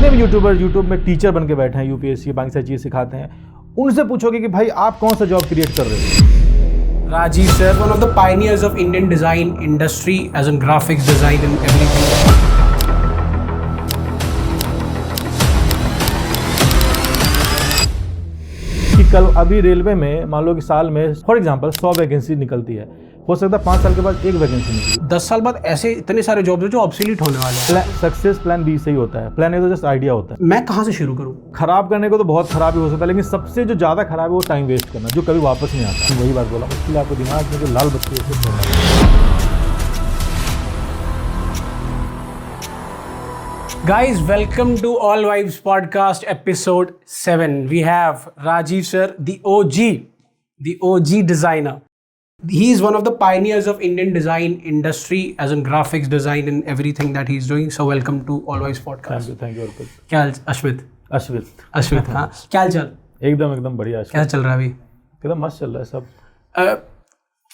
जितने भी यूट्यूब में टीचर बन के बैठे हैं, यूपीएससी बाकी सारी चीज़ सिखाते हैं, उनसे पूछोगे कि भाई आप कौन सा जॉब क्रिएट कर रहे हो। Rajiv sir, one of the pioneers of Indian design industry as in graphics design and everything. कि कल अभी रेलवे में मान लो कि साल में फॉर एग्जांपल 100 वैकेंसी निकलती है, हो सकता है 5 साल के बाद एक वैकेंसी निकली। 10 साल बाद ऐसे इतने सारे जॉब्स हैं जो ऑब्सोलीट होने वाले हैं। सक्सेस प्लान बी से ही होता है, प्लान ए तो जस्ट आइडिया होता है। मैं कहाँ से शुरू करूँ? खराब करने को तो बहुत खराब ही हो सकता है, लेकिन सबसे जो ज़्यादा खराब है वो टाइम वेस्ट करना, जो कभी वापस नहीं आता। वही बात बोला, इसलिए आपको दिमाग में जो लाल बत्ती है। Guys, welcome to All Vibes Podcast episode 7. We have Rajiv sir, the OG designer. He is one of the pioneers of Indian design industry as in graphics design and everything that he's doing. So welcome to All Vibes Podcast. Thank you अर्पित। क्या हाल? अश्वित हाँ, क्या हाल चाल? एकदम बढ़िया। क्या चल रहा है अभी? एकदम मस्त चल रहा है सब।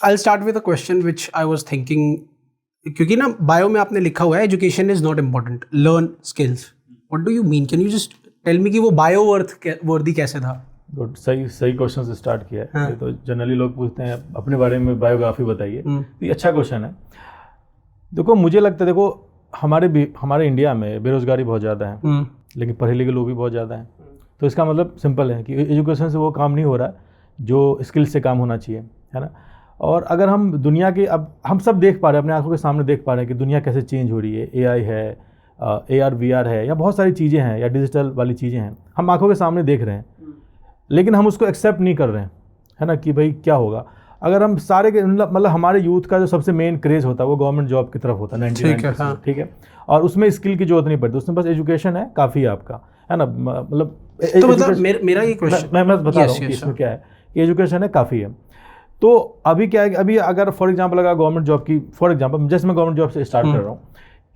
I'll start with a question which I was thinking, क्योंकि ना बायो में आपने लिखा हुआ है education is not important, learn skills. What do you mean? Can you just tell me कि वो बायो वर्दी कैसे था? गुड, सही क्वेश्चन से स्टार्ट किया है। हाँ। ये तो जनरली लोग पूछते हैं अपने बारे में बायोग्राफी बताइए, ये अच्छा क्वेश्चन है। देखो मुझे लगता है, देखो हमारे इंडिया में बेरोजगारी बहुत ज़्यादा है, लेकिन पढ़े लिखे लोग भी बहुत ज़्यादा हैं। तो इसका मतलब सिंपल है कि एजुकेशन से वो काम नहीं हो रहा जो स्किल से काम होना चाहिए, है ना। और अगर हम दुनिया के, अब हम सब देख पा रहे हैं, अपने आंखों के सामने देख पा रहे हैं कि दुनिया कैसे चेंज हो रही है। एआई है, AR VR है, या बहुत सारी चीज़ें हैं, या डिजिटल वाली चीज़ें हैं, हम आंखों के सामने देख रहे हैं, लेकिन हम उसको एक्सेप्ट नहीं कर रहे हैं, है ना, कि भाई क्या होगा अगर हम सारे के मतलब हमारे यूथ का जो सबसे मेन क्रेज़ होता है वो गवर्नमेंट जॉब की तरफ होता है 99%, ठीक है। और उसमें स्किल की जरूरत नहीं पड़ती, उसमें बस एजुकेशन है, काफ़ी है आपका, है ना। मतलब तो मतलब मेरा ये क्वेश्चन मैं बता रहा हूँ कि इसमें क्या है कि एजुकेशन है, काफ़ी है। तो अभी क्या है कि अभी अगर फॉर एग्जांपल अगर गवर्नमेंट जॉब की, फॉर एग्जांपल जैसे मैं गवर्नमेंट जॉब से स्टार्ट कर रहा हूँ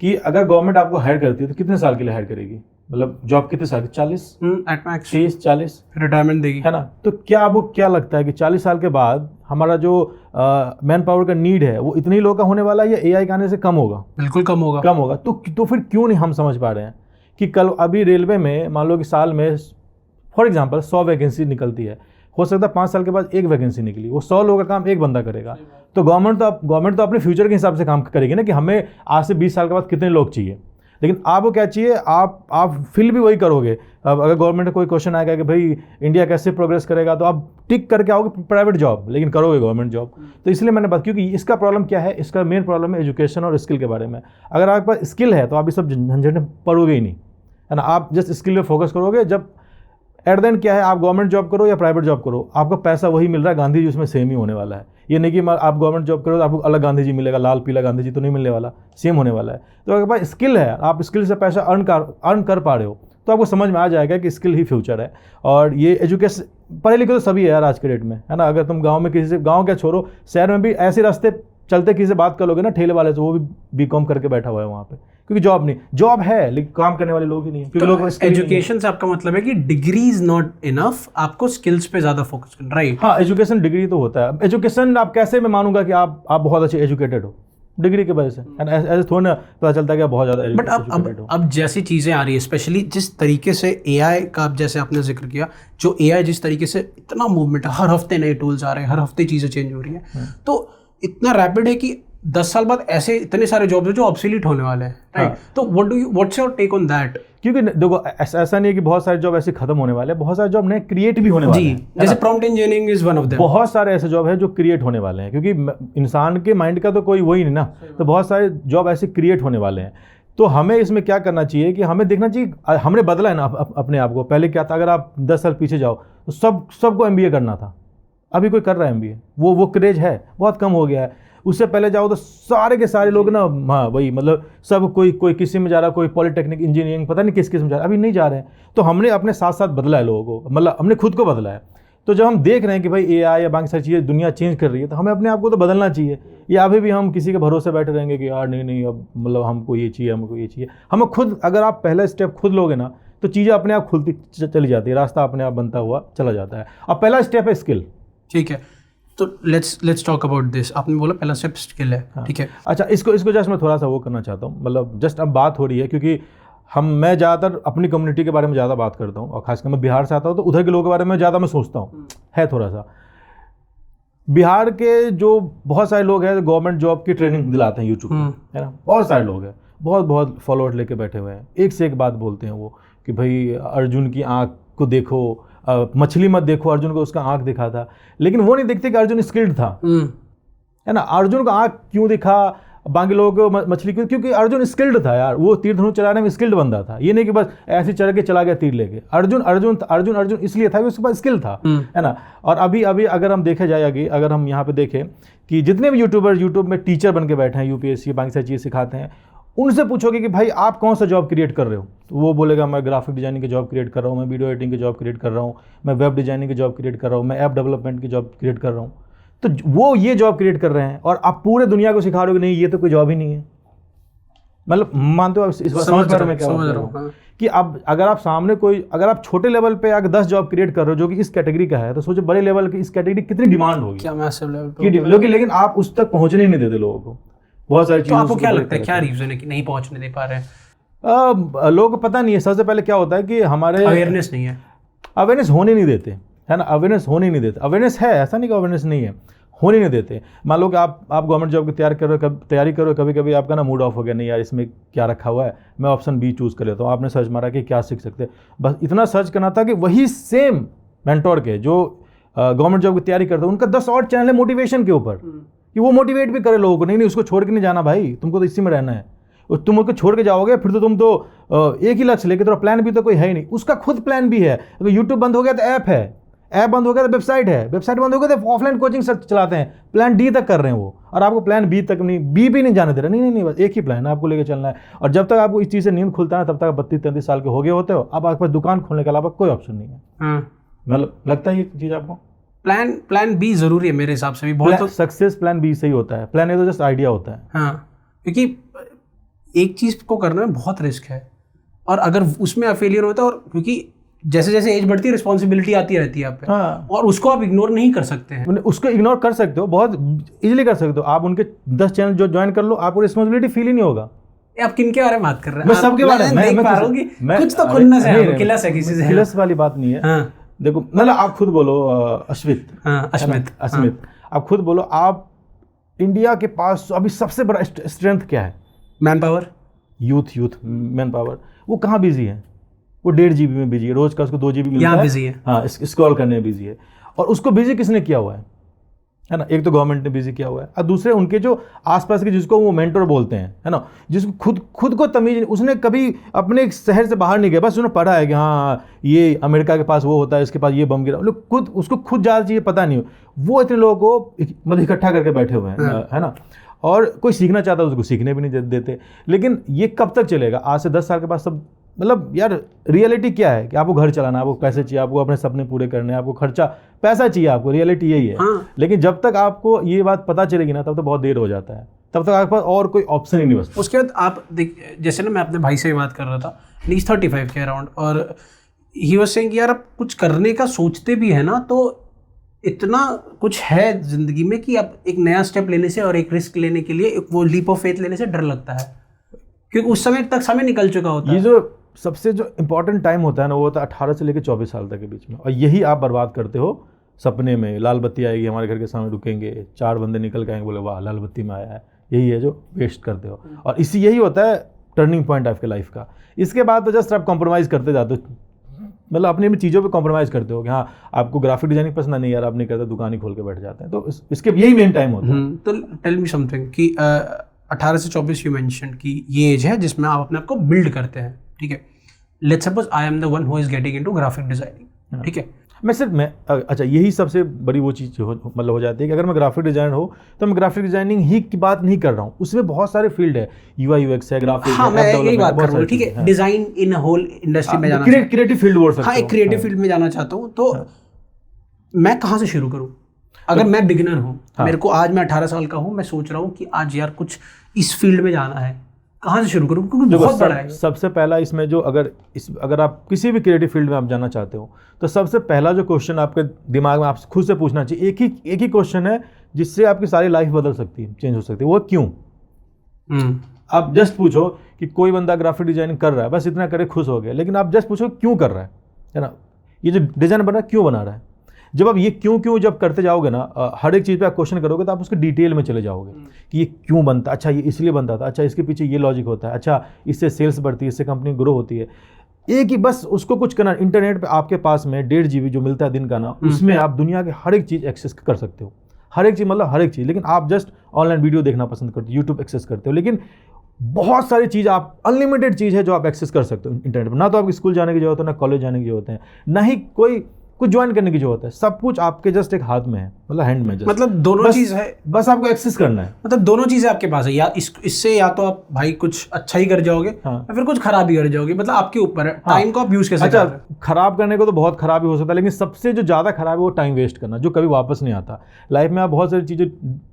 कि अगर गवर्नमेंट आपको हायर करती है तो कितने साल के लिए हायर करेगी? मतलब जॉब कितने साल की? 40 एट मैक्स, 30-40 रिटायरमेंट देगी, है ना। तो क्या आपको क्या लगता है कि 40 साल के बाद हमारा जो मैन पावर का नीड है वो इतने ही लोग का होने वाला है, या एआई के आने से कम होगा? बिल्कुल कम होगा। तो फिर क्यों नहीं हम समझ पा रहे हैं कि कल अभी रेलवे में मान लो कि साल में फॉर एग्जांपल 100 वैकेंसी निकलती है, हो सकता है 5 साल के बाद एक वैकेंसी निकली, वो 100 लोगों का काम एक बंदा करेगा। तो गवर्नमेंट तो अपने फ्यूचर के हिसाब से काम करेगी ना, कि हमें आज से 20 साल के बाद कितने लोग चाहिए। लेकिन आपको क्या चाहिए? आप फिल भी वही करोगे। अब अगर गवर्नमेंट का कोई क्वेश्चन आएगा कि भाई इंडिया कैसे प्रोग्रेस करेगा, तो आप टिक करके आओगे प्राइवेट जॉब, लेकिन करोगे गवर्नमेंट जॉब। तो इसलिए मैंने बात, क्योंकि इसका प्रॉब्लम क्या है, इसका मेन प्रॉब्लम है एजुकेशन और स्किल के बारे में। अगर आपके पास स्किल है तो आप ये सब झंझट में पड़ोगे ही नहीं, है ना। आप जस्ट स्किल पे फोकस करोगे। जब एट द एंड क्या है, आप गवर्नमेंट जॉब करो या प्राइवेट जॉब करो, आपका पैसा वही मिल रहा है, गांधी जी उसमें सेम ही होने वाला है। ये नहीं कि आप गवर्नमेंट जॉब करो तो आपको अलग गांधी जी मिलेगा, लाल पीला गांधी जी तो नहीं मिलने वाला, सेम होने वाला है। तो अगर पास स्किल है, आप स्किल से पैसा अर्न कर पा रहे हो, तो आपको समझ में आ जाएगा कि स्किल ही फ्यूचर है। और ये एजुकेशन, पढ़े लिखे तो सभी है यार आज के डेट में, है ना। अगर तुम गाँव में किसी से, गाँव क्या छोड़ो, शहर में भी ऐसे रास्ते चलते किसी से बात कर लोगे ना, ठेले वाले से, वो भी बीकॉम करके बैठा हुआ है वहाँ पे, क्योंकि जॉब है लेकिन काम करने वाले लोग ही नहीं है। तो लोग एजुकेशन से आपका मतलब है कि डिग्री इज नॉट इनफ, आपको स्किल्स पे ज्यादा फोकस करना, राइट? हाँ, एजुकेशन डिग्री तो होता है। एजुकेशन आप कैसे, मैं मानूंगा कि आप बहुत अच्छे एजुकेटेड हो डिग्री की वजह से, ऐसे थोड़ा ना पता चलता है कि आप बहुत ज़्यादा एजुकेटेड हो। अब जैसी चीज़ें आ रही है, स्पेशली जिस तरीके से एआई का, आप जैसे आपने जिक्र किया, जो एआई जिस तरीके से इतना मूवमेंट है, हर हफ्ते नए टूल्स आ रहे हैं, हर हफ्ते चीज़ें चेंज हो रही हैं, तो इतना रैपिड है कि 10 साल बाद ऐसे इतने सारे जॉब्स हैं जो ऑब्सोलीट होने वाले हैं, राइट? तो what's your take on that? क्योंकि देखो ऐसा नहीं है कि बहुत सारे जॉब ऐसे खत्म होने वाले हैं, बहुत सारे जॉब नए क्रिएट भी होने वाले हैं। जैसे prompt engineering is one of them. बहुत सारे ऐसे जॉब है जो क्रिएट होने वाले हैं, क्योंकि इंसान के माइंड का तो कोई वही नहीं ना, तो बहुत सारे जॉब ऐसे क्रिएट होने वाले हैं। तो हमें इसमें क्या करना चाहिए कि हमें देखना चाहिए, हमने बदला है ना अपने आप को। पहले क्या था, अगर आप 10 साल पीछे जाओ तो सबको MBA करना था, अभी कोई कर रहा है MBA, वो क्रेज है, बहुत कम हो गया है। उससे पहले जाओ तो सारे के सारे लोग ना, हाँ वही, मतलब सब कोई किसी में जा रहा, कोई पॉलिटेक्निक इंजीनियरिंग, पता नहीं किस में जा रहा, अभी नहीं जा रहे हैं। तो हमने अपने साथ साथ बदला है लोगों को, मतलब हमने खुद को बदला है। तो जब हम देख रहे हैं कि भाई एआई या बाकी सारी चीज़ें दुनिया चेंज कर रही है, तो हमें अपने आप को तो बदलना चाहिए। या अभी भी हम किसी के भरोसे बैठे रहेंगे कि यार नहीं अब मतलब हमको ये चाहिए, हमको ये चाहिए। हमें खुद, अगर आप पहला स्टेप खुद लोगे ना, तो चीज़ें अपने आप खुलती चली जाती है, रास्ता अपने आप बनता हुआ चला जाता है। अब पहला स्टेप है स्किल, ठीक है। तो लेट्स टॉक अबाउट दिस। आपने बोला पहला स्टेप स्किल है, ठीक है। अच्छा, इसको जस्ट मैं थोड़ा सा वो करना चाहता हूँ, मतलब जस्ट अब बात हो रही है, क्योंकि मैं ज़्यादातर अपनी कम्युनिटी के बारे में ज़्यादा बात करता हूँ, और खासकर मैं बिहार से आता हूँ तो उधर के लोगों के बारे में ज़्यादा मैं सोचता हूँ, है थोड़ा सा। बिहार के जो बहुत सारे लोग हैं जो गवर्नमेंट जॉब की ट्रेनिंग दिलाते हैं यूट्यूब पे, है ना, बहुत सारे लोग हैं, बहुत फॉलोअर्स लेके बैठे हुए हैं, एक से एक बात बोलते हैं वो कि भाई अर्जुन की आँख को देखो, मछली मत देखो, अर्जुन को उसका आँख दिखा था, लेकिन वो नहीं देखते कि अर्जुन स्किल्ड था, है ना। अर्जुन का आँख क्यों दिखा, बाकी लोगों को मछली क्यों, क्योंकि अर्जुन स्किल्ड था यार, वो तीर धनुष चलाने में स्किल्ड बंदा था, ये नहीं कि बस ऐसे चढ़ के चला गया तीर लेके। अर्जुन इसलिए था कि उसके पास स्किल था, है ना। और अभी अगर हम देखे जाए आगे, अगर हम यहाँ पे देखें कि जितने भी यूट्यूबर यूट्यूब में टीचर बन के बैठे हैं, यूपीएससी बाकी सारी चीज़ें सिखाते हैं, उनसे पूछोगे कि भाई आप कौन सा जॉब क्रिएट कर रहे हो, तो वो बोलेगा मैं ग्राफिक डिजाइनिंग की जॉब क्रिएट कर रहा हूँ, मैं वीडियो एडिटिंग की जॉब क्रिएट कर रहा हूँ, मैं वेब डिजाइनिंग की जॉब क्रिएट कर रहा हूँ, मैं ऐप डेवलपमेंट की जॉब क्रिएट कर रहा हूँ। तो वो ये जॉब क्रिएट कर रहे हैं और आप पूरे दुनिया को सिखा रहे हो कि नहीं ये तो कोई जॉब ही नहीं है। मतलब मानते हो इस बात समझ पा रहे हो मैं क्या बोल रहा हूँ कि अब अगर आप सामने अगर आप छोटे लेवल पे अगर 10 जॉब क्रिएट कर रहे हो जो कि इस कैटेगरी का है, तो सोचो बड़े लेवल की इस कैटेगरी कितनी डिमांड होगी, क्या मैसिव लेवल पे, लेकिन आप उस तक पहुंचने नहीं देते लोगों को। बहुत सारी चीज़ें। तो आपको क्या लगता है क्या रीजन है कि नहीं पहुंचने दे पा रहे हैं? लोगों को पता नहीं है। सबसे पहले क्या होता है कि हमारे अवेयरनेस नहीं है, अवेयरनेस होने नहीं देते, है ना, अवेयरनेस होने नहीं देते। अवेयरनेस है, ऐसा नहीं कि अवेयरनेस नहीं है, होने नहीं देते। मान लो कि आप गवर्नमेंट जॉब की तैयारी करो, कभी कभी आपका ना मूड ऑफ हो गया, नहीं यार इसमें क्या रखा हुआ है, मैं ऑप्शन बी चूज़ कर लेता हूँ। आपने सर्च मारा कि क्या सीख सकते हैं, बस इतना सर्च करना था कि वही सेम मेंटोर के जो गवर्नमेंट जॉब की तैयारी करते हैं उनका 10 और चैनल है मोटिवेशन के ऊपर, कि वो मोटिवेट भी करे लोगों को, नहीं उसको छोड़ के नहीं जाना भाई, तुमको तो इसी में रहना है। तुम उसको छोड़ के जाओगे फिर तो तुम तो एक ही लक्ष्य लेके, थोड़ा प्लान भी तो कोई है ही नहीं। उसका खुद प्लान भी है। अगर यूट्यूब बंद हो गया तो ऐप है, ऐप बंद हो गया तो वेबसाइट है, वेबसाइट बंद हो गया तो ऑफलाइन कोचिंग चलाते हैं, प्लान डी तक कर रहे हैं वो, और आपको प्लान बी तक नहीं, बी भी नहीं जाने दे रहे। नहीं, बस एक ही प्लान है, आपको लेके चलना है। और जब तक आपको इस चीज़ से नींद खुलता है तब तक 32-33 साल के हो गए होते हो, अब आपके पास दुकान खोलने के अलावा कोई ऑप्शन नहीं है। मतलब लगता है ये चीज़ आपको? प्लान बी जरूरी है मेरे हिसाब से भी बहुत। सक्सेस प्लान बी सही होता है, प्लान ए तो जस्ट आइडिया होता है। हाँ, क्योंकि एक चीज़ को करने में बहुत रिस्क है, और अगर उसमें आप फेलियर होता है, और क्योंकि जैसे जैसे एज बढ़ती है रिस्पॉन्सिबिलिटी आती रहती है आप पे। हाँ। और उसको आप इग्नोर नहीं कर सकते हैं। उसको इग्नोर कर सकते हो, बहुत इजीली कर सकते हो। आप उनके 10 चैनल जो ज्वाइन कर लो, आपको रिस्पॉन्सिबिलिटी फील ही नहीं होगा। आप किन के बारे में बात कर रहे हैं? मैं सबके बारे में कुछ तो खुन्नस है, किलस है किसी से। किलस वाली बात नहीं है। हाँ। देखो मतलब आप खुद बोलो अश्मित, आप खुद बोलो, आप इंडिया के पास अभी सबसे बड़ा स्ट्रेंथ क्या है? Man power, youth man power. वो कहाँ बिजी है? वो 1.5 GB में बिजी है, रोज का उसको 2 GB मिलता है, बिजी है। हाँ, स्क्रॉल करने में बिजी है। और उसको बिजी किसने किया हुआ है ना? एक तो गवर्नमेंट ने बिजी किया हुआ है, और दूसरे उनके जो आसपास के, जिसको वो मेंटर बोलते हैं, है ना, जिसको खुद को तमीज, उसने कभी अपने शहर से बाहर नहीं गया, बस उसने पढ़ा है कि हाँ ये अमेरिका के पास वो होता है, इसके पास ये बम गिरा, लोग उसको खुद ज़्यादा चीज़ें पता नहीं हो। वो इतने लोगों को मतलब इकट्ठा करके बैठे हुए हैं, है ना। और कोई सीखना चाहता है उसको सीखने भी नहीं देते। लेकिन ये कब तक चलेगा? आज से 10 साल के बाद सब, मतलब यार रियलिटी क्या है कि आपको घर चलाना, आपको पैसे चाहिए, आपको अपने सपने पूरे करने, आपको खर्चा पैसा चाहिए, आपको रियलिटी यही है। हाँ। लेकिन जब तक आपको ये बात पता चलेगी ना, तब तक बहुत देर हो जाता है, तब तक आपके पास और कोई ऑप्शन ही नहीं बचता। उसके बाद आप जैसे ना मैं अपने भाई से बात कर रहा था, नीज 35 के अराउंड, और ही वाज सेइंग यार आप कुछ करने का सोचते भी है ना, तो इतना कुछ है जिंदगी में कि आप एक नया स्टेप लेने से और एक रिस्क लेने के लिए वो लीप ऑफ फेथ लेने से डर लगता है, क्योंकि उस समय तक समय निकल चुका होता है। ये जो सबसे जो इम्पोर्टेंट टाइम होता है ना, वो होता है 18 से लेकर 24 साल तक के बीच में, और यही आप बर्बाद करते हो सपने में। लाल बत्ती आएगी, हमारे घर के सामने रुकेंगे, 4 बंदे निकल के आएंगे, बोले वाह लाल बत्ती में आया है, यही है जो वेस्ट करते हो। और यही होता है टर्निंग पॉइंट आपके लाइफ का। इसके बाद तो जस्ट आप कॉम्प्रोमाइज़ करते जाते हो, मतलब अपनी अपनी चीज़ों पे कॉम्प्रोमाइज़ करते हो कि हाँ आपको ग्राफिक डिजाइनिंग पसंद नहीं यार, आप नहीं करते, दुकान ही खोल के बैठ जाते हैं। तो इसके यही मेन टाइम होता है। तो टेल मी समथिंग कि 18 से 24 यू मेंशन कि ये एज है जिसमें आप अपने आप को बिल्ड करते हैं, ठीक है। Let's suppose I am the one who is getting into graphic designing, ठीक है। अच्छा यही सबसे बड़ी वो चीज़ मतलब हो जाती है कि अगर मैं ग्राफिक डिजाइनर हूँ तो मैं ग्राफिक डिजाइनिंग ही की बात नहीं कर रहा हूँ, उसमें बहुत सारे फील्ड है, UI UX है, ग्राफिक, हाँ, मैं यही बात कर रहा हूँ, ठीक है। डिजाइन इन होल इंडस्ट्री में जाना, क्रिएटिव फील्ड बोल सकते हो। हाँ, एक क्रिएटिव फील्ड में जाना चाहता हूँ, तो मैं कहाँ से शुरू करूँ? अगर मैं बिगिनर हूँ, मेरे को आज मैं 18 साल का हूँ, मैं सोच रहा हूँ कि आज यार कुछ इस फील्ड में जाना है, कहाँ से शुरू करूँ? क्योंकि बहुत बड़ा है। सबसे पहला इसमें जो अगर आप किसी भी क्रिएटिव फील्ड में आप जाना चाहते हो, तो सबसे पहला जो क्वेश्चन आपके दिमाग में आप खुद से पूछना चाहिए, एक ही क्वेश्चन है जिससे आपकी सारी लाइफ बदल सकती है, चेंज हो सकती है। वो क्यों? आप जस्ट पूछो कि कोई बंदा ग्राफिक डिजाइनिंग कर रहा है, बस इतना करे खुश हो गया, लेकिन आप जस्ट पूछो क्यों कर रहा है ना, ये जो डिज़ाइन बना रहा है क्यों बना रहा है। जब आप ये क्यों जब करते जाओगे ना, हर एक चीज़ पे आप क्वेश्चन करोगे तो आप उसके डिटेल में चले जाओगे कि ये क्यों बनता, अच्छा ये इसलिए बनता था, अच्छा इसके पीछे ये लॉजिक होता है, अच्छा इससे सेल्स बढ़ती है, इससे कंपनी ग्रो होती है। एक ही बस उसको कुछ करना, इंटरनेट पे आपके पास में 1.5 GB जो मिलता है दिन का ना, उसमें आप दुनिया के हर एक चीज़ एक्सेस कर सकते हो, हर एक चीज़, मतलब हर एक चीज़। लेकिन आप जस्ट ऑनलाइन वीडियो देखना पसंद करते हो, यूट्यूब एक्सेस करते हो, लेकिन बहुत सारी चीज़ आप, अनलिमिटेड चीज़ है जो आप एक्सेस कर सकते हो इंटरनेट पर। ना तो आपको स्कूल जाने की जरूरत है, ना कॉलेज जाने की जरूरत है, ना ही कोई कुछ ज्वाइन करने की जरूरत है, सब कुछ आपके जस्ट एक हाथ में है, मतलब हैंड में। मतलब दोनों चीज़ है, बस आपको एक्सेस करना है। मतलब दोनों चीज़ें आपके पास है, या इससे या तो आप भाई कुछ अच्छा ही कर जाओगे, हाँ। या फिर कुछ खराब ही कर जाओगे, मतलब आपके ऊपर है। टाइम को आप यूज़ कैसे कर रहे हो। खराब करने को तो बहुत खराब ही हो सकता है, लेकिन सबसे जो ज़्यादा खराब है वो टाइम वेस्ट करना, जो कभी वापस नहीं आता। लाइफ में आप बहुत सारी चीज़ें,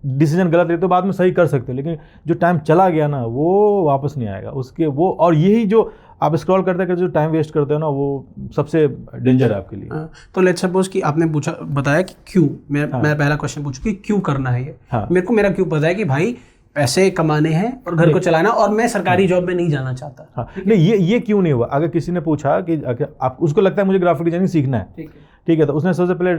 डिसीजन गलत लेते हो, बाद में सही कर सकते हो, लेकिन जो टाइम चला गया ना वो वापस नहीं आएगा उसके, वो। और यही जो आप स्क्रॉल करते करते जो टाइम वेस्ट करते हो ना, वो सबसे डेंजर है आपके लिए। तो लेट्स सपोज कि आपने बताया कि क्यों, मैं पहला क्वेश्चन पूछूं कि क्यों करना है ये। मेरे को मेरा क्यों पता है कि भाई पैसे कमाने हैं और घर को चलाना, और मैं सरकारी जॉब में नहीं जाना चाहता। हाँ, नहीं ये क्यों नहीं हुआ। अगर किसी ने पूछा कि आप, उसको लगता है मुझे ग्राफिक डिजाइनिंग सीखना है, ठीक है, तो उसने सबसे पहले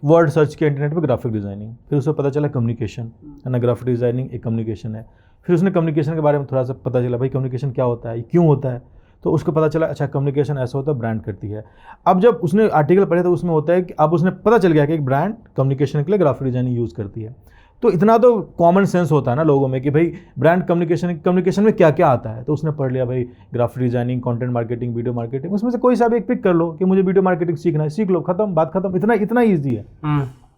वर्ड सर्च किया इंटरनेट पे ग्राफिक डिजाइनिंग, फिर उसे पता चला कम्युनिकेशन है ना, ग्राफिक डिजाइनिंग एक कम्युनिकेशन है। फिर उसने कम्युनिकेशन के बारे में थोड़ा सा पता चला, भाई कम्युनिकेशन क्या होता है, क्यों होता है, तो उसको पता चला अच्छा कम्युनिकेशन ऐसा होता है, ब्रांड करती है। अब जब उसने आर्टिकल पढ़े तो उसमें होता है कि अब उसने पता चल गया कि एक ब्रांड कम्युनिकेशन के लिए ग्राफिक डिजाइनिंग यूज़ करती है। तो इतना तो कॉमन सेंस होता है ना लोगों में कि भाई ब्रांड कम्युनिकेशन में क्या क्या आता है, तो उसने पढ़ लिया भाई graphic designing, content marketing, video marketing, उसमें से कोई सा भी एक पिक कर लो कि मुझे वीडियो मार्केटिंग सीखना है, सीख लो, खत्म, बात खत्म। इतना ईजी है,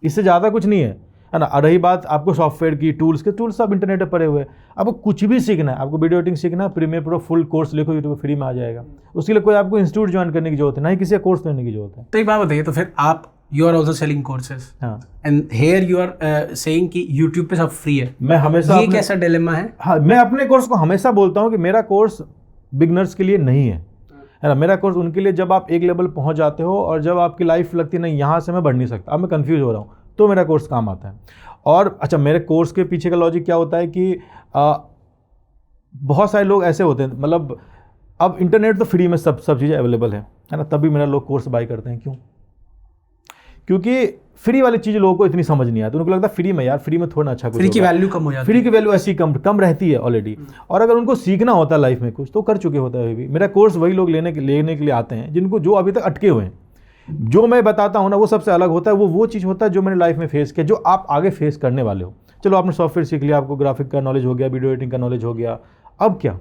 इससे ज़्यादा कुछ नहीं है ना। रही बात आपको सॉफ्टवेयर की, टूल्स सब इंटरनेट पर पड़े हुए हैं। आपको कुछ भी सीखना है, आपको वीडियो एडिटिंग सीखना है, प्रीमियर प्रो फुल कोर्स लिखो, यूट्यूब पर फ्री में आ जाएगा। उसके लिए कोई आपको इंस्टीट्यूट ज्वाइन करने की जरूरत है, ना ही किसी का कोर्स लेने की जरूरत है। तो एक बात बताइए, तो फिर आप you are also selling courses, हाँ, and here you are saying कि यूट्यूब पे सब फ्री है। मैं हमेशा ये कैसा डिलेमा है? हाँ, मैं अपने कोर्स को हमेशा बोलता हूँ कि मेरा कोर्स बिगनर्स के लिए नहीं है ना। मेरा कोर्स उनके लिए जब आप एक लेवल पहुँच जाते हो और जब आपकी लाइफ लगती है नहीं यहाँ से मैं बढ़ नहीं सकता, अब मैं कन्फ्यूज हो रहा हूँ, तो मेरा कोर्स काम आता है। और अच्छा, मेरे कोर्स के पीछे का लॉजिक क्या होता है कि बहुत सारे लोग ऐसे होते हैं, मतलब अब इंटरनेट तो फ्री में सब चीज़ें अवेलेबल है ना, तभी मेरा लोग कोर्स बाय करते हैं। क्यों? क्योंकि फ्री वाली चीज़ लोगों को इतनी समझ नहीं आती, उनको लगता है फ्री में यार, फ्री में थोड़ा अच्छा कुछ, फ्री की वैल्यू कम हो जाती है, फ्री की वैल्यू ऐसी कम रहती है ऑलरेडी। और अगर उनको सीखना होता है लाइफ में कुछ, तो कर चुके होता है। भी मेरा कोर्स वही लोग लेने के लिए आते हैं जिनको, जो अभी तक अटके हुए हैं। जो मैं बताता हूँ ना वो सबसे अलग होता है, वो चीज़ होता है जो मैंने लाइफ में फेस किया, जो आप आगे फेस करने वाले हो। चलो आपने सॉफ्टवेयर सीख लिया, आपको ग्राफिक का नॉलेज हो गया, वीडियो एडिटिंग का नॉलेज हो गया, अब क्या?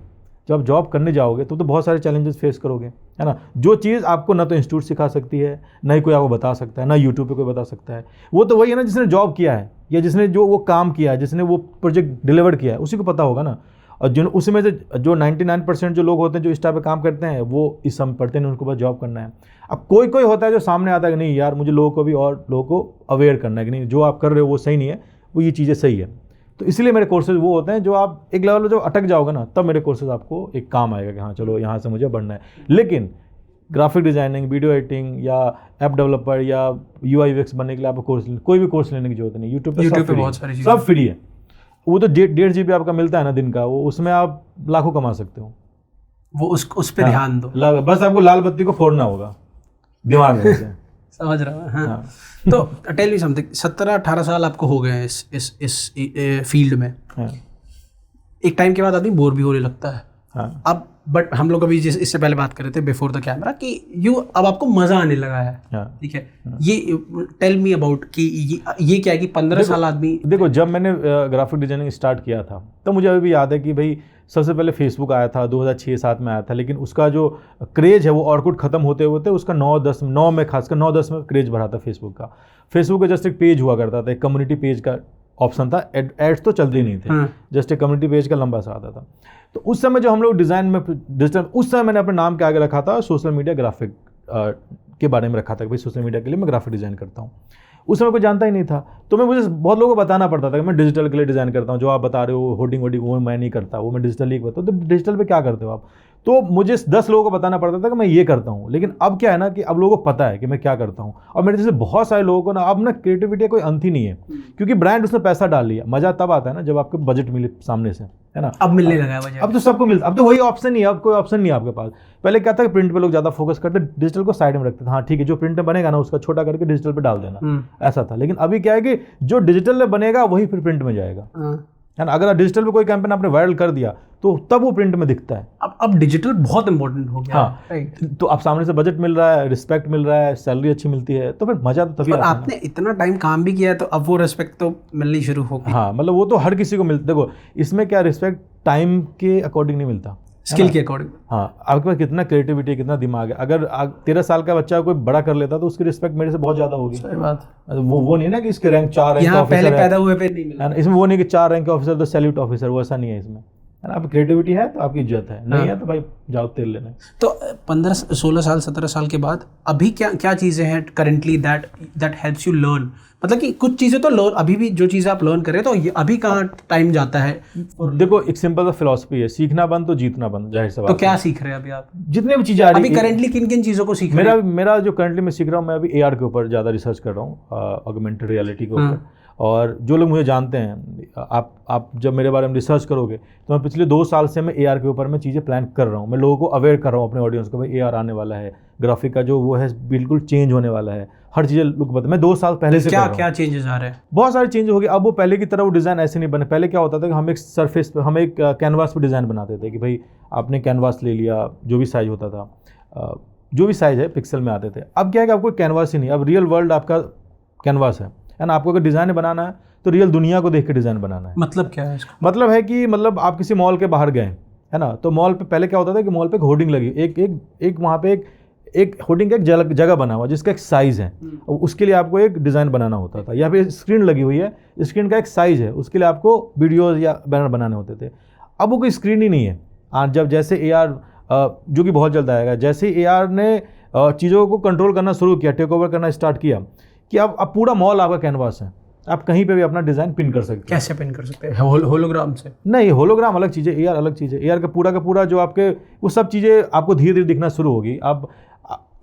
जब जॉब करने जाओगे तो बहुत सारे चैलेंजेस फेस करोगे, है ना। जो चीज़ आपको ना तो इंस्टीट्यूट सिखा सकती है, ना ही कोई आपको बता सकता है, ना यूट्यूब पे कोई बता सकता है। वो तो वही है ना जिसने जॉब किया है, या जिसने जो वो काम किया है, जिसने वो प्रोजेक्ट डिलीवर किया है, उसी को पता होगा ना। और जिन उसमें से जो 99% जो लोग होते हैं जो इस टाइप पे काम करते हैं, वो इस सम पढ़ते नहीं, उनको बस जॉब करना है। अब कोई होता है जो सामने आता है कि नहीं यार मुझे लोगों को भी और लोगों को अवेयर करना है कि नहीं जो आप कर रहे हो वो सही नहीं है, वो ये चीज़ें सही है। तो इसलिए मेरे कोर्सेज वो होते हैं जो आप एक लेवल जो अटक जाओगे ना, तब मेरे कोर्सेज आपको एक काम आएगा कि हाँ चलो यहाँ से मुझे बढ़ना है। लेकिन ग्राफिक डिजाइनिंग, वीडियो एडिटिंग या ऐप डेवलपर या UI UX बनने के लिए आपको कोई भी कोर्स लेने की जरूरत नहीं। यूट्यूब पे बहुत सारी चीज़ें सब फ्री है। वो तो 1.5 GB आपका मिलता है ना दिन का, वो उसमें आप लाखों कमा सकते हो। वो उस पर ध्यान दो, बस आपको लाल बत्ती को फोड़ना होगा दिमाग में से। समझ रहा हूँ। हाँ। तो टेल मी समथिंग, 17-18 साल आपको हो गए हैं इस फील्ड में। हाँ। एक टाइम के बाद आदमी बोर भी होने लगता है। हाँ। अब बट हम लोग अभी इससे पहले बात कर रहे थे बिफोर द कैमरा कि अब आपको मजा आने लगा है। हाँ। ठीक है, ये टेल मी अबाउट कि ये क्या है कि 15 साल आदमी। देखो जब मैंने ग्राफिक डिजाइनिंग स्टार्ट किया था तो मुझे अभी भी याद है कि भाई सबसे पहले फेसबुक आया था 2006-07 में आया था, लेकिन उसका जो क्रेज है वो ऑर्कुट खत्म होते होते उसका 9 में खासकर 9-10 में क्रेज बढ़ा था फेसबुक का। फेसबुक का जस्ट एक पेज हुआ करता था, एक कम्युनिटी पेज का ऑप्शन था, एड्स तो चलते ही नहीं थे, जस्ट एक कम्युनिटी पेज का लंबा सा आता था। तो उस समय जो हम लोग डिज़ाइन में डिजिटल, उस समय मैंने अपने नाम के आगे रखा था सोशल मीडिया ग्राफिक के बारे में रखा था कि भाई सोशल मीडिया के लिए मैं ग्राफिक डिज़ाइन करता हूँ। उस समय कोई जानता ही नहीं था, तो मुझे बहुत लोगों को बताना पड़ता था कि मैं डिजिटल के लिए डिज़ाइन करता हूँ। जो आप बता रहे हो होर्डिंग वो मैं नहीं करता, वो मैं डिजिटल ही करता हूँ। तो डिजिटल पे क्या करते हो आप? तो मुझे 10 लोगों को बताना पड़ता था कि मैं ये करता हूँ, लेकिन अब क्या है ना कि अब लोगों को पता है कि मैं क्या करता हूँ। और मेरे जैसे बहुत सारे लोगों को ना अब ना क्रिएटिविटी का कोई अंत ही नहीं है, क्योंकि ब्रांड उसने पैसा डाल लिया। मजा तब आता है ना जब आपको बजट मिले सामने से, है ना। अब मिलने लगा है वजह। अब तो सबको मिलता, अब तो वही ऑप्शन नहीं है, अब कोई ऑप्शन नहीं है आपके पास। पहले क्या था कि प्रिंट पे लोग ज़्यादा फोकस करते, डिजिटल को साइड में रखते थे। हाँ ठीक है, जो प्रिंट में बनेगा ना उसका छोटा करके डिजिटल पे डाल देना, ऐसा था। लेकिन अभी क्या है कि जो डिजिटल में बनेगा वही फिर प्रिंट में जाएगा, है ना। अगर डिजिटल पे कोई कैंपेन आपने वायरल कर दिया तो तब वो प्रिंट में दिखता है। अब डिजिटल बहुत इंपॉर्टेंट हो गया। हाँ, राइट। तो अब सामने से बजट मिल रहा है, रिस्पेक्ट मिल रहा है, सैलरी अच्छी मिलती है, तो फिर मजा तो तभी और आता है ना। आपने इतना टाइम काम भी किया है तो अब वो रिस्पेक्ट तो मिलनी शुरू हो गई। हाँ, मतलब वो तो हर किसी को मिलता। देखो इसमें क्या, रिस्पेक्ट टाइम के अकॉर्डिंग नहीं मिलता, स्किल के अकॉर्डिंग। हाँ, आपके पास कितना क्रिएटिविटी, कितना दिमाग है। अगर 13 साल का बच्चा कोई बड़ा कर लेता तो उसकी रिस्पेक्ट मेरे से बहुत ज़्यादा होगी। सही बात। वो नहीं ना कि इसके रैंक 4 रैंक यहाँ ऑफिसर पहले है, पैदा हुए पे नहीं मिला। है ना। इसमें वो नहीं कि 4 रैंक ऑफिसर तो सैल्यूट ऑफिसर, वो ऐसा नहीं है इसमें, है ना। आप क्रिएटिविटी है तो आपकी इज्जत है, नहीं है तो भाई जाओ तेल लेने। तो 15 16 साल 17 साल के बाद अभी क्या क्या चीज़ें हैं currently that helps you learn? मतलब कि कुछ चीज़ें तो लर्न, अभी भी जो चीज़ें आप लर्न कर रहे हो तो ये अभी कहाँ टाइम जाता है? देखो एक सिंपल सा फिलॉसफी है, सीखना बंद तो जीतना बंद, जाहिर सी बात तो है। क्या सीख रहे हैं अभी आप? जितने भी चीज़ें आ रही अभी करेंटली किन किन चीज़ों को सीख रहे हैं? मेरा जो करंटली मैं सीख रहा हूँ, मैं अभी AR के ऊपर ज़्यादा रिसर्च कर रहा हूँ, ऑगमेंटेड रियलिटी के ऊपर। और जो लोग मुझे जानते हैं, आप जब मेरे बारे में रिसर्च करोगे तो मैं पिछले 2 साल से मैं AR के ऊपर मैं चीज़ें प्लान कर रहा हूँ। मैं लोगों को अवेयर कर रहा हूँ, अपने ऑडियंस को, भाई AR आने वाला है, ग्राफिक का जो वो है बिल्कुल चेंज होने वाला है, हर चीज़ें लोग बता। मैं 2 साल पहले से कर रहा हूँ। क्या चेंजेस आ रहे हैं? बहुत सारे चेंज हो गए। अब वो पहले की तरह वो डिज़ाइन ऐसे नहीं बने। पहले क्या होता था कि हम एक सरफेस पे, हम एक कैनवास पे डिज़ाइन बनाते थे कि भाई आपने कैनवास ले लिया, जो भी साइज़ होता था, जो भी साइज़ है पिक्सल में आते थे। अब क्या है कि आपको कैनवास ही नहीं, अब रियल वर्ल्ड आपका कैनवास है ना। आपको अगर डिज़ाइन बनाना है तो रियल दुनिया को देख के डिज़ाइन बनाना है। मतलब क्या है इसका? मतलब है कि मतलब आप किसी मॉल के बाहर गए, है ना, तो मॉल पे पहले क्या होता था कि मॉल पे एक होर्डिंग लगी, एक वहाँ पे एक होर्डिंग का एक जगह बना हुआ जिसका एक साइज़ है, उसके लिए आपको एक डिज़ाइन बनाना होता था। या फिर स्क्रीन लगी हुई है, स्क्रीन का एक साइज़ है, उसके लिए आपको वीडियोज़ या बैनर बनाने होते थे। अब वो कोई स्क्रीन ही नहीं है। जब जैसे AR जो कि बहुत जल्द आएगा, जैसे ही AR ने चीज़ों को कंट्रोल करना शुरू किया, टेक ओवर करना स्टार्ट किया, कि अब पूरा मॉल आपका कैनवास है, आप कहीं पे भी अपना डिज़ाइन पिन कर सकते हैं। कैसे पिन कर सकते हैं? होलोग्राम से? नहीं, होलोग्राम अलग चीज़ है, AR अलग चीज़ है। AR का पूरा जो आपके वो सब चीज़ें आपको धीरे धीरे दिखना शुरू होगी। अब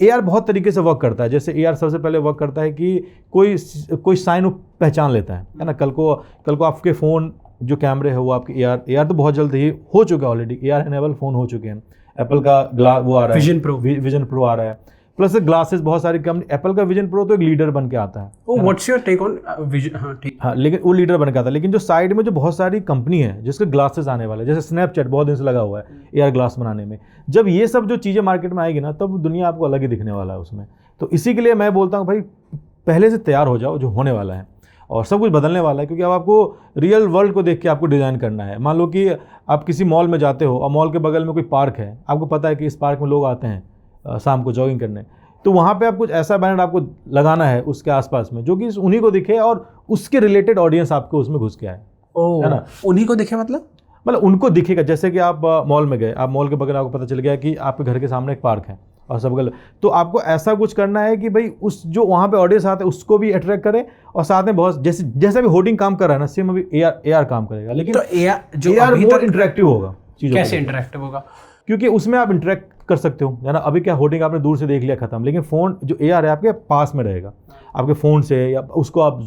AR बहुत तरीके से वर्क करता है। जैसे AR सबसे पहले वर्क करता है कि कोई साइन वो पहचान लेता है ना। कल को आपके फ़ोन जो कैमरे है वो आपके AR तो बहुत जल्द ही हो चुका है ऑलरेडी। AR एनेबल फ़ोन हो चुके हैं। एप्पल का वो आ रहा है, विजन प्रो आ रहा है, प्लस ग्लासेस। बहुत सारी कंपनी, एप्पल का विजन प्रो तो एक लीडर बन के आता है। What's your take on vision? हाँ ठीक। हाँ, लेकिन वो लीडर बन के आता है। लेकिन जो साइड में जो बहुत सारी कंपनी है जिसके ग्लासेस आने वाले, जैसे स्नैपचैट बहुत दिन से लगा हुआ है AR ग्लास बनाने में। जब ये सब जो चीज़ें मार्केट में आएगी ना, तब दुनिया आपको अलग ही दिखने वाला है उसमें। तो इसी के लिए मैं बोलता हूँ भाई पहले से तैयार हो जाओ, जो होने वाला है और सब कुछ बदलने वाला है। क्योंकि अब आपको रियल वर्ल्ड को देख के आपको डिज़ाइन करना है। मान लो कि आप किसी मॉल में जाते हो और मॉल के बगल में कोई पार्क है, आपको पता है कि इस पार्क में लोग आते हैं शाम को जॉगिंग करने, तो वहाँ पे आप कुछ ऐसा बैनर आपको लगाना है उसके आसपास में जो कि उन्हीं को दिखे और उसके रिलेटेड ऑडियंस आपको उसमें घुस के आए, है ना। उन्हीं को दिखे मतलब उनको दिखेगा। जैसे कि आप मॉल में गए, आप मॉल के बगल आपको पता चल गया कि आपके घर के सामने एक पार्क है और सब बगल, तो आपको ऐसा कुछ करना है कि भाई उस जो वहाँ पे ऑडियंस आते हैं उसको भी अट्रैक्ट करे, और साथ में बहुत जैसे भी होर्डिंग काम कर रहा है ना, सेम अभी AR काम करेगा। लेकिन तो AR मोर इंटरेक्टिव होगा चीज़ों। कैसे इंटरेक्टिव होगा? क्योंकि उसमें आप इंटरेक्ट कर सकते हो, है ना। अभी क्या, होर्डिंग आपने दूर से देख लिया खत्म, लेकिन फ़ोन जो AR है आपके पास में रहेगा, आपके फ़ोन से, या उसको आप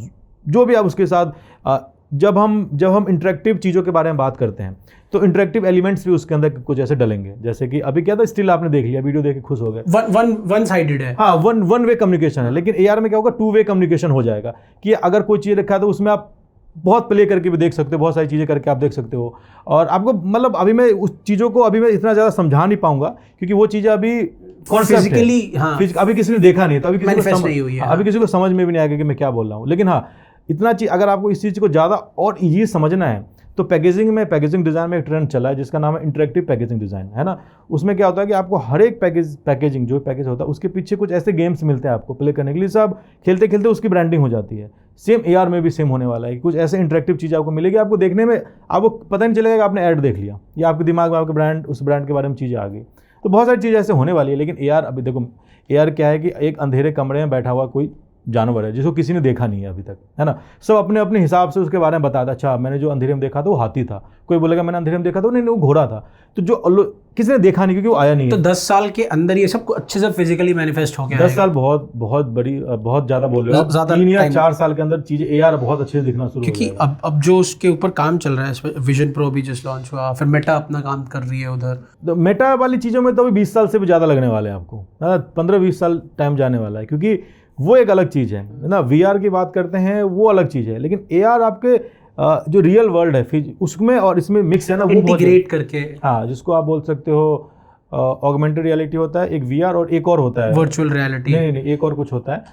जो भी आप उसके साथ जब हम इंटरेक्टिव चीज़ों के बारे में बात करते हैं तो इंटरेक्टिव एलिमेंट्स भी उसके अंदर कुछ ऐसे डलेंगे। जैसे कि अभी क्या था, स्टिल आपने देख लिया, वीडियो देख के खुश हो गए, वन साइडेड है। हाँ, वन वे कम्युनिकेशन है। लेकिन AR में क्या होगा, 2 वे कम्युनिकेशन हो जाएगा कि अगर कोई चीज़ रखा है तो उसमें आप बहुत प्ले करके भी देख सकते हो, बहुत सारी चीज़ें करके आप देख सकते हो। और आपको मतलब अभी मैं उस चीज़ों को अभी मैं इतना ज़्यादा समझा नहीं पाऊंगा क्योंकि वो चीज़ें अभी फिजिकली, हाँ, अभी किसी ने देखा नहीं, तो अभी अभी किसी को समझ में भी नहीं आएगा कि मैं क्या बोल रहा हूँ। लेकिन हाँ, इतना चीज़ अगर आपको इस चीज़ को ज़्यादा और ईजी समझना है तो पैकेजिंग डिज़ाइन में एक ट्रेंड चला है जिसका नाम है इंटरेक्टिव पैकेजिंग डिज़ाइन, है ना। उसमें क्या होता है कि आपको हर एक पैकेजिंग जो पैकेज होता है उसके पीछे कुछ ऐसे गेम्स मिलते हैं आपको प्ले करने के लिए। सब खेलते खेलते उसकी ब्रांडिंग हो जाती है। सेम AR में भी सेम होने वाला है कि कुछ ऐसे इंटरेक्टिव चीज़ आपको मिलेगी, आपको देखने में आपको पता नहीं चलेगा कि आपने ऐड देख लिया या आपके दिमाग में आपके ब्रांड, उस ब्रांड के बारे में चीज़ें आ गई। तो बहुत सारी चीज़ें ऐसे होने वाली है। लेकिन AR अभी देखो, AR क्या है कि एक अंधेरे कमरे में बैठा हुआ कोई जानवर है जिसको किसी ने देखा नहीं है अभी तक, है ना। सब अपने अपने हिसाब से उसके बारे में बताता, अच्छा मैंने जो अंधेरे में देखा था वो हाथी था, कोई बोलेगा मैंने अंधेरे में देखा था नहीं वो घोड़ा था। तो जो किसी ने देखा नहीं क्योंकि वो आया नहीं तो है। 10 साल के अंदर ये सब अच्छे से फिजिकली मैनिफेस्ट हो गया 10 साल बहुत बहुत बड़ी, बहुत ज़्यादा बोल रहे हो, ज़्यादा 3 या time। 4 साल के अंदर चीज़ें AR बहुत अच्छे से दिखना शुरू हो क्योंकि जाएगा। अब जो उसके ऊपर काम चल रहा है, विजन प्रो भी जस्ट लॉन्च हुआ, फिर मेटा अपना काम कर रही है उधर। तो मेटा वाली चीज़ों में तो अभी 20 साल से भी ज़्यादा लगने वाले हैं आपको, 15-20 साल टाइम जाने वाला है, क्योंकि वो एक अलग चीज़ है ना। VR की बात करते हैं वो अलग चीज़ है, लेकिन AR आपके जो रियल वर्ल्ड है उसमें और इसमें मिक्स है ना, वो इंटीग्रेट करके, हाँ, जिसको आप बोल सकते हो ऑगमेंटेड रियलिटी होता है, एक VR और एक और होता है वर्चुअल रियलिटी। नहीं, एक और कुछ होता है,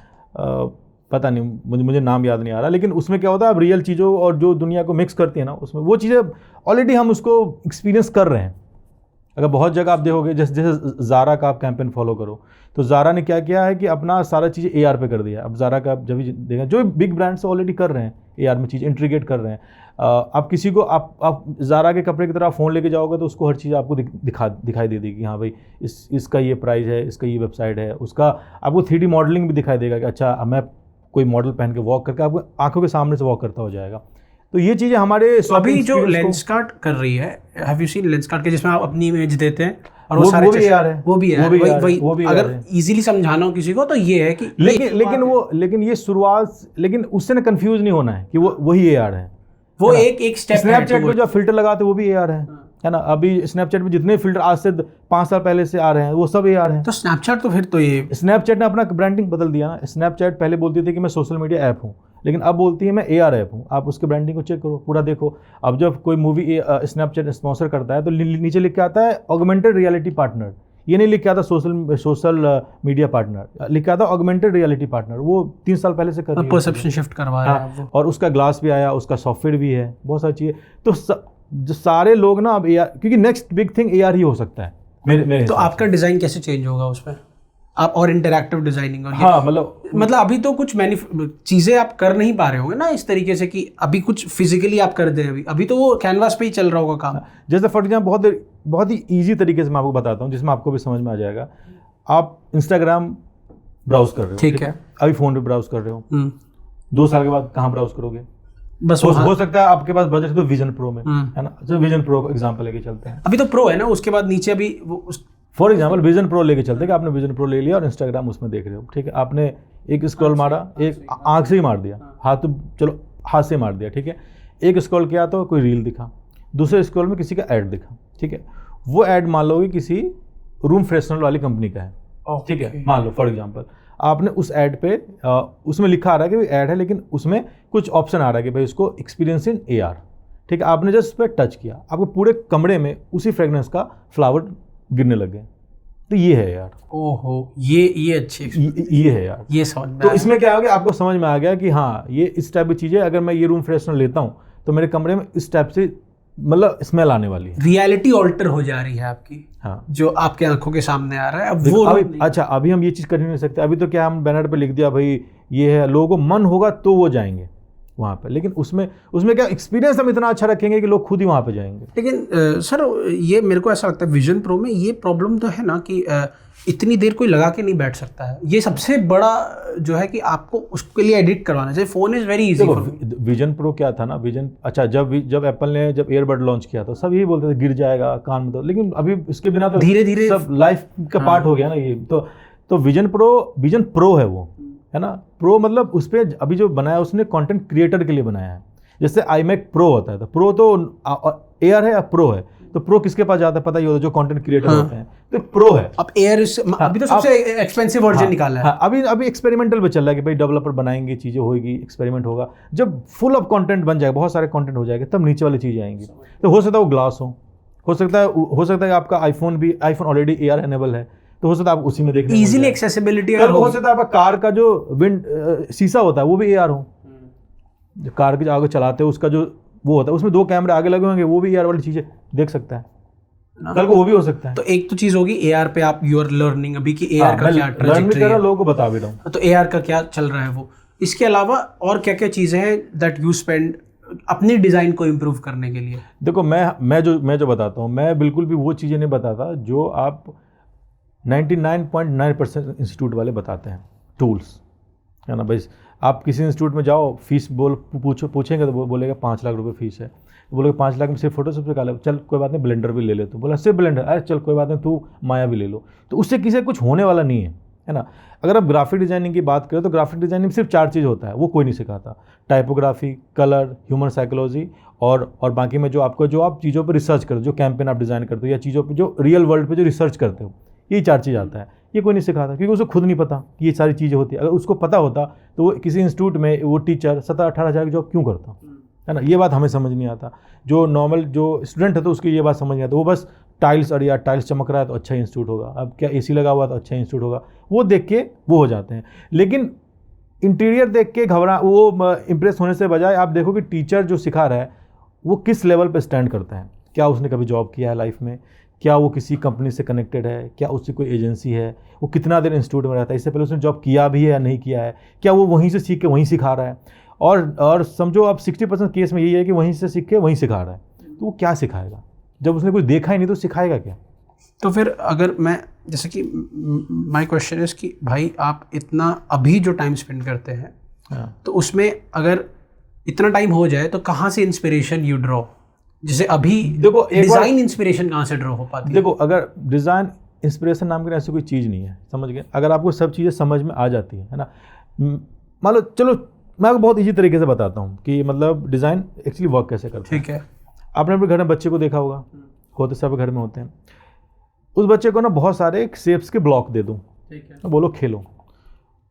पता नहीं, मुझे नाम याद नहीं आ रहा, लेकिन उसमें क्या होता है, आप रियल चीज़ों और जो दुनिया को मिक्स करती है ना, उसमें वो चीज़ें ऑलरेडी हम उसको एक्सपीरियंस कर रहे हैं। अगर बहुत जगह आप देखोगे, जैसे ज़ारा का आप कैंपेन फॉलो करो, तो ज़ारा ने क्या किया है कि अपना सारा चीज़ें AR पे कर दिया। अब ज़ारा का जब भी देखा, जो बिग ब्रांड्स ऑलरेडी कर रहे हैं AR में चीज़ इंटीग्रेट कर रहे हैं। आप किसी को आप ज़ारा के कपड़े की तरह फ़ोन लेके जाओगे तो उसको हर चीज़ आपको दिखाई दे देगी, हाँ भाई इसका ये प्राइस है, इसका ये वेबसाइट है, उसका आपको 3D मॉडलिंग भी दिखाई देगा कि अच्छा मैं कोई मॉडल पहन के वॉक करके आपको आंखों के सामने से वॉक करता हो जाएगा। तो ये चीज़ें हमारे अभी जो लेंसकार्ट कर रही है, हैव यू सीन लेंसकार्ट के, जिसमें आप अपनी इमेज देते हैं और वो सारे भी AR है, वो भी है, वही अगर इजीली समझाना हो किसी को तो ये है कि लेकिन ये शुरुआत, लेकिन उससे ना कंफ्यूज नहीं होना है कि वो वही AR है। वो एक स्टेप। स्नैपचैट पे जो फिल्टर लगाते हैं वो भी AR है ना। अभी स्नैपचैट पे जितने फिल्टर आज से 5 साल पहले से आ रहे हैं वो सब AR हैं। तो स्नैपचैट तो फिर तो ये स्नैपचैट ने अपना ब्रांडिंग बदल दिया ना। स्नैपचैट पहले बोलती थी कि मैं सोशल मीडिया ऐप हूँ, लेकिन अब बोलती है मैं AR ऐप हूँ। आप उसके ब्रांडिंग को चेक करो, पूरा देखो। अब जब कोई मूवी स्नैपचैट स्पॉन्सर करता है तो नीचे लिख के आता है ऑगमेंटेड रियलिटी पार्टनर, ये नहीं लिख के आता सोशल मीडिया पार्टनर, लिख के आता ऑगमेंटेड रियलिटी पार्टनर। वो 3 साल पहले से कर रही है, परसेप्शन शिफ्ट करवा रहा है। और उसका ग्लास भी आया, उसका सॉफ्टवेयर भी है, बहुत सारी चीज़ें। तो जो सारे लोग ना अब AR, क्योंकि नेक्स्ट बिग थिंग AR ही हो सकता है मेरे तो आपका डिज़ाइन कैसे चेंज होगा उसमें, आप और इंटरैक्टिव डिजाइनिंग और हाँ, मतलब अभी तो कुछ चीज़ें आप कर नहीं पा रहे होंगे ना इस तरीके से कि अभी कुछ फिजिकली आप कर दें। अभी तो वो कैनवास पे ही चल रहा होगा काम। जैसे फॉर एग्जाम्पल बहुत ही ईजी तरीके से मैं आपको बताता हूँ जिसमें आपको भी समझ में आ जाएगा। आप इंस्टाग्राम ब्राउज कर रहे हो, ठीक है, अभी फ़ोन पे ब्राउज कर रहे हो, 2 साल के बाद कहाँ ब्राउज करोगे? बस हो सकता है आपके पास बजट तो विजन प्रो में, है ना। जो विजन प्रो का एग्जांपल लेके चलते हैं, अभी तो प्रो है ना, उसके बाद नीचे अभी वो फॉर एग्जांपल विजन प्रो लेके चलते हैं कि आपने विजन प्रो ले लिया और इंस्टाग्राम उसमें देख रहे हो, ठीक है। आपने एक स्क्रॉल मारा, एक आंख से ही मार दिया, हाथ तो चलो हाथ से मार दिया, ठीक है। एक स्क्रॉल किया तो कोई रील दिखा, दूसरे स्क्रॉल में किसी का ऐड दिखा, ठीक है। वो ऐड मान लो कि किसी रूम फ्रेशनर वाली कंपनी का है, ठीक है, मान लो फॉर एग्जांपल। आपने उस ऐड पे उसमें लिखा आ रहा है कि ऐड है, लेकिन उसमें कुछ ऑप्शन आ रहा है कि भाई इसको एक्सपीरियंस इन AR, ठीक है। आपने जस्ट उस पर टच किया, आपको पूरे कमरे में उसी फ्रेगनेंस का फ्लावर गिरने लग गए। तो ये है यार, ओहो, ये अच्छी ये है यार, ये समझ में। तो इसमें क्या हो गया, आपको समझ में आ गया कि हाँ ये इस टाइप की चीज़ें, अगर मैं ये रूम फ्रेशनर लेता हूँ तो मेरे कमरे में इस टाइप से मतलब स्मेल आने वाली है। रियलिटी ऑल्टर हो जा रही है आपकी, हाँ, जो आपके आंखों के सामने आ रहा है। अब वो अच्छा, अभी हम ये चीज़ कर ही नहीं सकते। अभी तो क्या, हम बैनर पे लिख दिया भाई ये है, लोगों को मन होगा तो वो जाएंगे वहाँ पर, लेकिन उसमें क्या एक्सपीरियंस हम इतना अच्छा रखेंगे कि लोग खुद ही वहाँ पे जाएंगे। लेकिन सर ये मेरे को ऐसा लगता है विजन प्रो में ये प्रॉब्लम तो है ना कि इतनी देर कोई लगा के नहीं बैठ सकता है। ये सबसे बड़ा जो है कि आपको उसके लिए एडिट करवाना चाहिए। Phone is very easy. Vision pro क्या था ना, विजन, अच्छा जब एप्पल ने जब ईयरबड लॉन्च किया तो सब यही बोलते थे गिर जाएगा कान में, तो लेकिन अभी इसके बिना तो धीरे धीरे सब लाइफ का पार्ट हो गया ना ये। तो विजन प्रो है वो, है ना। प्रो मतलब उस पर अभी जो बनाया उसने कंटेंट क्रिएटर के लिए बनाया है। जैसे iMac प्रो होता है, तो प्रो तो AR है या प्रो है, तो प्रो किसके पास जाता है पता ही होता है, जो कंटेंट क्रिएटर होते हैं, तो प्रो है। अब एयर अभी तो सबसे एक्सपेंसिव वर्जन निकाला है। अभी एक्सपेरिमेंटल पे चल रहा है कि भाई डेवलपर बनाएंगे, चीज़ें होगी, एक्सपेरिमेंट होगा। जब फुल ऑफ कंटेंट बन जाएगा, बहुत सारे कंटेंट हो जाएगा, तब नीचे वाली चीज़ें आएंगी। तो हो सकता है वो ग्लास हो सकता है आपका आईफोन ऑलरेडी AR एनेबल है, तो हो सकता है आप उसी में देखने इजीली एक्सेसिबिलिटी। हो सकता है आपका कार का जो विंड शीशा होता है वो भी AR हो, जो कार के आगे चलाते हो उसका जो वो होता है उसमें 2 कैमरे आगे लगे होंगे, वो भी AR वाली चीज़ें देख सकता है, कल को वो भी हो सकता है। तो एक तो चीज़ होगी AR पे आप यू आर लर्निंग अभी कि AR का क्या ट्रैजेक्टरी है, लोगों को बता भी रहा हूँ, तो AR का क्या चल रहा है वो। इसके अलावा और क्या क्या चीज़ें हैं दैट यू स्पेंड अपनी डिज़ाइन को इम्प्रूव करने के लिए? देखो मैं जो बताता हूँ, मैं बिल्कुल भी वो चीज़ें नहीं बताता जो आप 99.9% इंस्टीट्यूट वाले बताते हैं, टूल्स, है ना भाई। आप किसी इंस्टीट्यूट में जाओ, फीस पूछेंगे तो बोलेगा 5 लाख रुपए फीस है, बोलेगा 5 लाख में सिर्फ फोटोशॉप से काले, चल कोई बात नहीं ब्लेंडर भी ले ले, तो बोला सिर्फ ब्लेंडर, अरे चल कोई बात नहीं तू माया भी ले लो, तो उससे किसी कुछ होने वाला नहीं है ना। अगर आप ग्राफिक डिजाइनिंग की बात करें तो ग्राफिक डिजाइनिंग में सिर्फ 4 चीज़ होता है, वो कोई नहीं सिखाता, टाइपोग्राफी, कलर, ह्यूमन साइकोलॉजी और बाकी में जो आप चीज़ों पर रिसर्च करते हो, जो कैंपेन आप डिज़ाइन करते हो या चीज़ों पर जो रियल वर्ल्ड पे जो रिसर्च करते हो, यही 4 चीज़ आता है। ये कोई नहीं सिखाता क्योंकि उसको खुद नहीं पता कि ये सारी चीज़ें होती है। अगर उसको पता होता तो वो किसी इंस्टीट्यूट में वो टीचर 17-18 हज़ार की जॉब क्यों करता, है ना। ये बात हमें समझ नहीं आता, जो नॉर्मल जो स्टूडेंट है तो उसकी ये बात समझ नहीं आता, वो बस टाइल्स, अरे यार टाइल्स चमक रहा है तो अच्छा इंस्टीट्यूट होगा, अब क्या एसी लगा हुआ तो अच्छा इंस्टीट्यूट होगा, वो देख के वो हो जाते हैं। लेकिन इंटीरियर देख के वो इम्प्रेस होने से बजाय आप देखो कि टीचर जो सिखा रहा है वो किस लेवल पे स्टैंड करता है, क्या उसने कभी जॉब किया है लाइफ में, क्या वो किसी कंपनी से कनेक्टेड है, क्या उसकी कोई एजेंसी है, वो कितना देर इंस्टीट्यूट में रहता है, इससे पहले उसने जॉब किया भी है या नहीं किया है, क्या वो वहीं से सीख के वहीं सिखा रहा है। और समझो आप 60% केस में यही है कि वहीं से सीख के वहीं सिखा रहा है, तो वो क्या सिखाएगा जब उसने कुछ देखा ही नहीं, तो सिखाएगा क्या। तो फिर अगर मैं जैसे कि माय क्वेश्चन इज कि भाई आप इतना अभी जो टाइम स्पेंड करते हैं तो उसमें अगर इतना टाइम हो जाए तो कहाँ से इंस्पिरेशन यू ड्रॉ, जैसे अभी देखो डिज़ाइन इंस्पिरेशन कहाँ से ड्रॉ हो पाती है? देखो अगर डिज़ाइन इंस्पिरेशन नाम की ऐसी कोई चीज़ नहीं है, समझ गए। अगर आपको सब चीज़ें समझ में आ जाती है ना, मान लो चलो मैं आपको बहुत ईजी तरीके से बताता हूँ कि मतलब डिज़ाइन एक्चुअली वर्क कैसे करता है। ठीक है, आपने अपने घर में बच्चे को देखा होगा, होते सब घर में होते हैं, उस बच्चे को ना बहुत सारे शेप्स के ब्लॉक दे दूँ, ठीक है, तो बोलो खेलो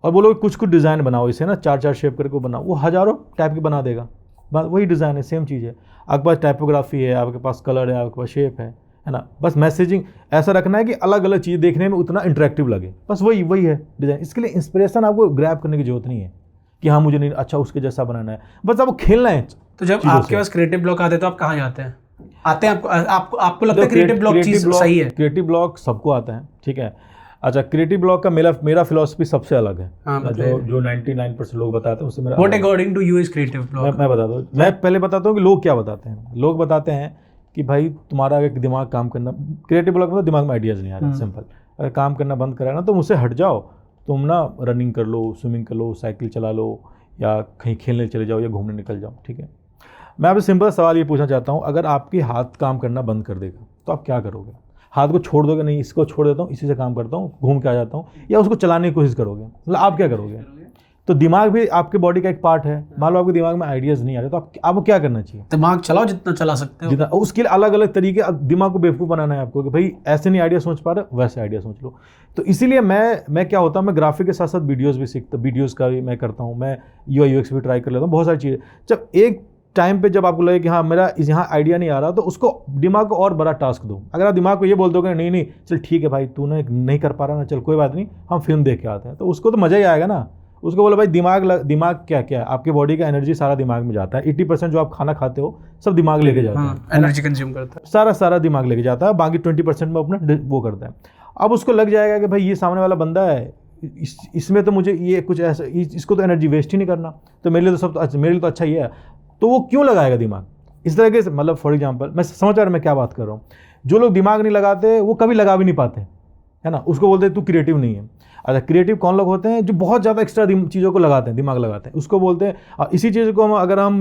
और बोलो कुछ कुछ डिज़ाइन बनाओ, इसे ना 4-4 शेप करके बनाओ, वो हज़ारों टाइप की बना देगा, वही डिज़ाइन है, सेम चीज़ है। आपके पास टाइपोग्राफी है, आपके पास कलर है, आपके पास शेप है ना, बस मैसेजिंग ऐसा रखना है कि अलग अलग चीज़ देखने में उतना इंटरेक्टिव लगे, बस वही है डिज़ाइन। इसके लिए इंस्पिरेशन आपको ग्रैब करने की जरूरत नहीं है कि हाँ मुझे नहीं अच्छा उसके जैसा बनाना है, बस आपको खेलना है। तो जब आपके पास क्रिएटिव ब्लॉक आते हैं तो आप कहाँ जाते हैं? आते हैं आपको लगता है क्रिएटिव ब्लॉक चीज़ सही है? क्रिएटिव ब्लॉक सबको आता है, ठीक है। अच्छा, क्रिएटिव ब्लॉक का मेरा फिलॉसफी सबसे अलग है। जो 99% लोग बताते हैं उससे मेरा what according to you is creative block? मैं बताता हूँ, मैं पहले बताता हूँ कि लोग क्या बताते हैं। लोग बताते हैं कि भाई तुम्हारा अगर दिमाग काम करना, क्रिएटिव ब्लॉक में दिमाग में आइडियाज़ नहीं आ रहा, सिंपल। अगर काम करना बंद करा ना तो मुझसे हट जाओ, तुम ना रनिंग कर लो, स्विमिंग कर लो, साइकिल चला लो या कहीं खेलने चले जाओ या घूमने निकल जाओ, ठीक है। मैं आपसे सिंपल सवाल ये पूछना चाहता हूँ, अगर आपकी हाथ काम करना बंद कर देगा तो आप क्या करोगे? हाथ को छोड़ दोगे, नहीं इसको छोड़ देता हूँ, इसी से काम करता हूँ, घूम के आ जाता हूँ, या उसको चलाने की कोशिश करोगे? मतलब आप क्या करोगे? तो दिमाग भी आपके बॉडी का एक पार्ट है। मान लो आपके दिमाग में आइडियाज़ नहीं आ रहे तो आपको क्या करना चाहिए? दिमाग चलाओ जितना चला सकते हो, जितना। उसके लिए अलग अलग तरीके, दिमाग को बेवकूफ़ बनाना है आपको कि भाई ऐसे नहीं आइडिया सोच पा रहे, वैसे आइडिया सोच लो। तो इसीलिए मैं क्या होता है, मैं ग्राफिक के साथ साथ वीडियोज़ भी सीखता, वीडियोज़ का भी मैं करता हूँ, मैं UI UX भी ट्राई कर लेता हूँ, बहुत सारी चीज़ें। जब एक टाइम पे जब आपको लगे कि हाँ मेरा यहाँ आइडिया नहीं आ रहा, तो उसको दिमाग को और बड़ा टास्क दो। अगर आप दिमाग को ये बोल दोगे नहीं चल ठीक है भाई तूने नहीं कर पा रहा ना, चल कोई बात नहीं हम फिल्म देख के आते हैं, तो उसको तो मज़ा ही आएगा ना। उसको बोलो भाई दिमाग क्या आपके बॉडी का एनर्जी सारा दिमाग में जाता है। 80% जो आप खाना खाते हो सब दिमाग लेके जाता है, एनर्जी कंज्यूम करता है, सारा दिमाग लेके जाता है, बाकी 20% में अपना वो करता है। अब उसको लग जाएगा कि भाई ये सामने वाला बंदा है, इसमें तो मुझे ये कुछ ऐसा, इसको तो एनर्जी वेस्ट ही नहीं करना, तो मेरे लिए तो अच्छा ही है, तो वो क्यों लगाएगा दिमाग इस तरीके से। मतलब फॉर एग्जांपल मैं समझ आ रहा मैं क्या बात कर रहा हूँ। जो लोग दिमाग नहीं लगाते वो कभी लगा भी नहीं पाते, है ना, उसको बोलते हैं तू क्रिएटिव नहीं है। अच्छा, क्रिएटिव कौन लोग होते हैं? जो बहुत ज़्यादा एक्स्ट्रा चीज़ों को लगाते हैं, दिमाग लगाते हैं, उसको बोलते हैं। इसी चीज़ को अगर हम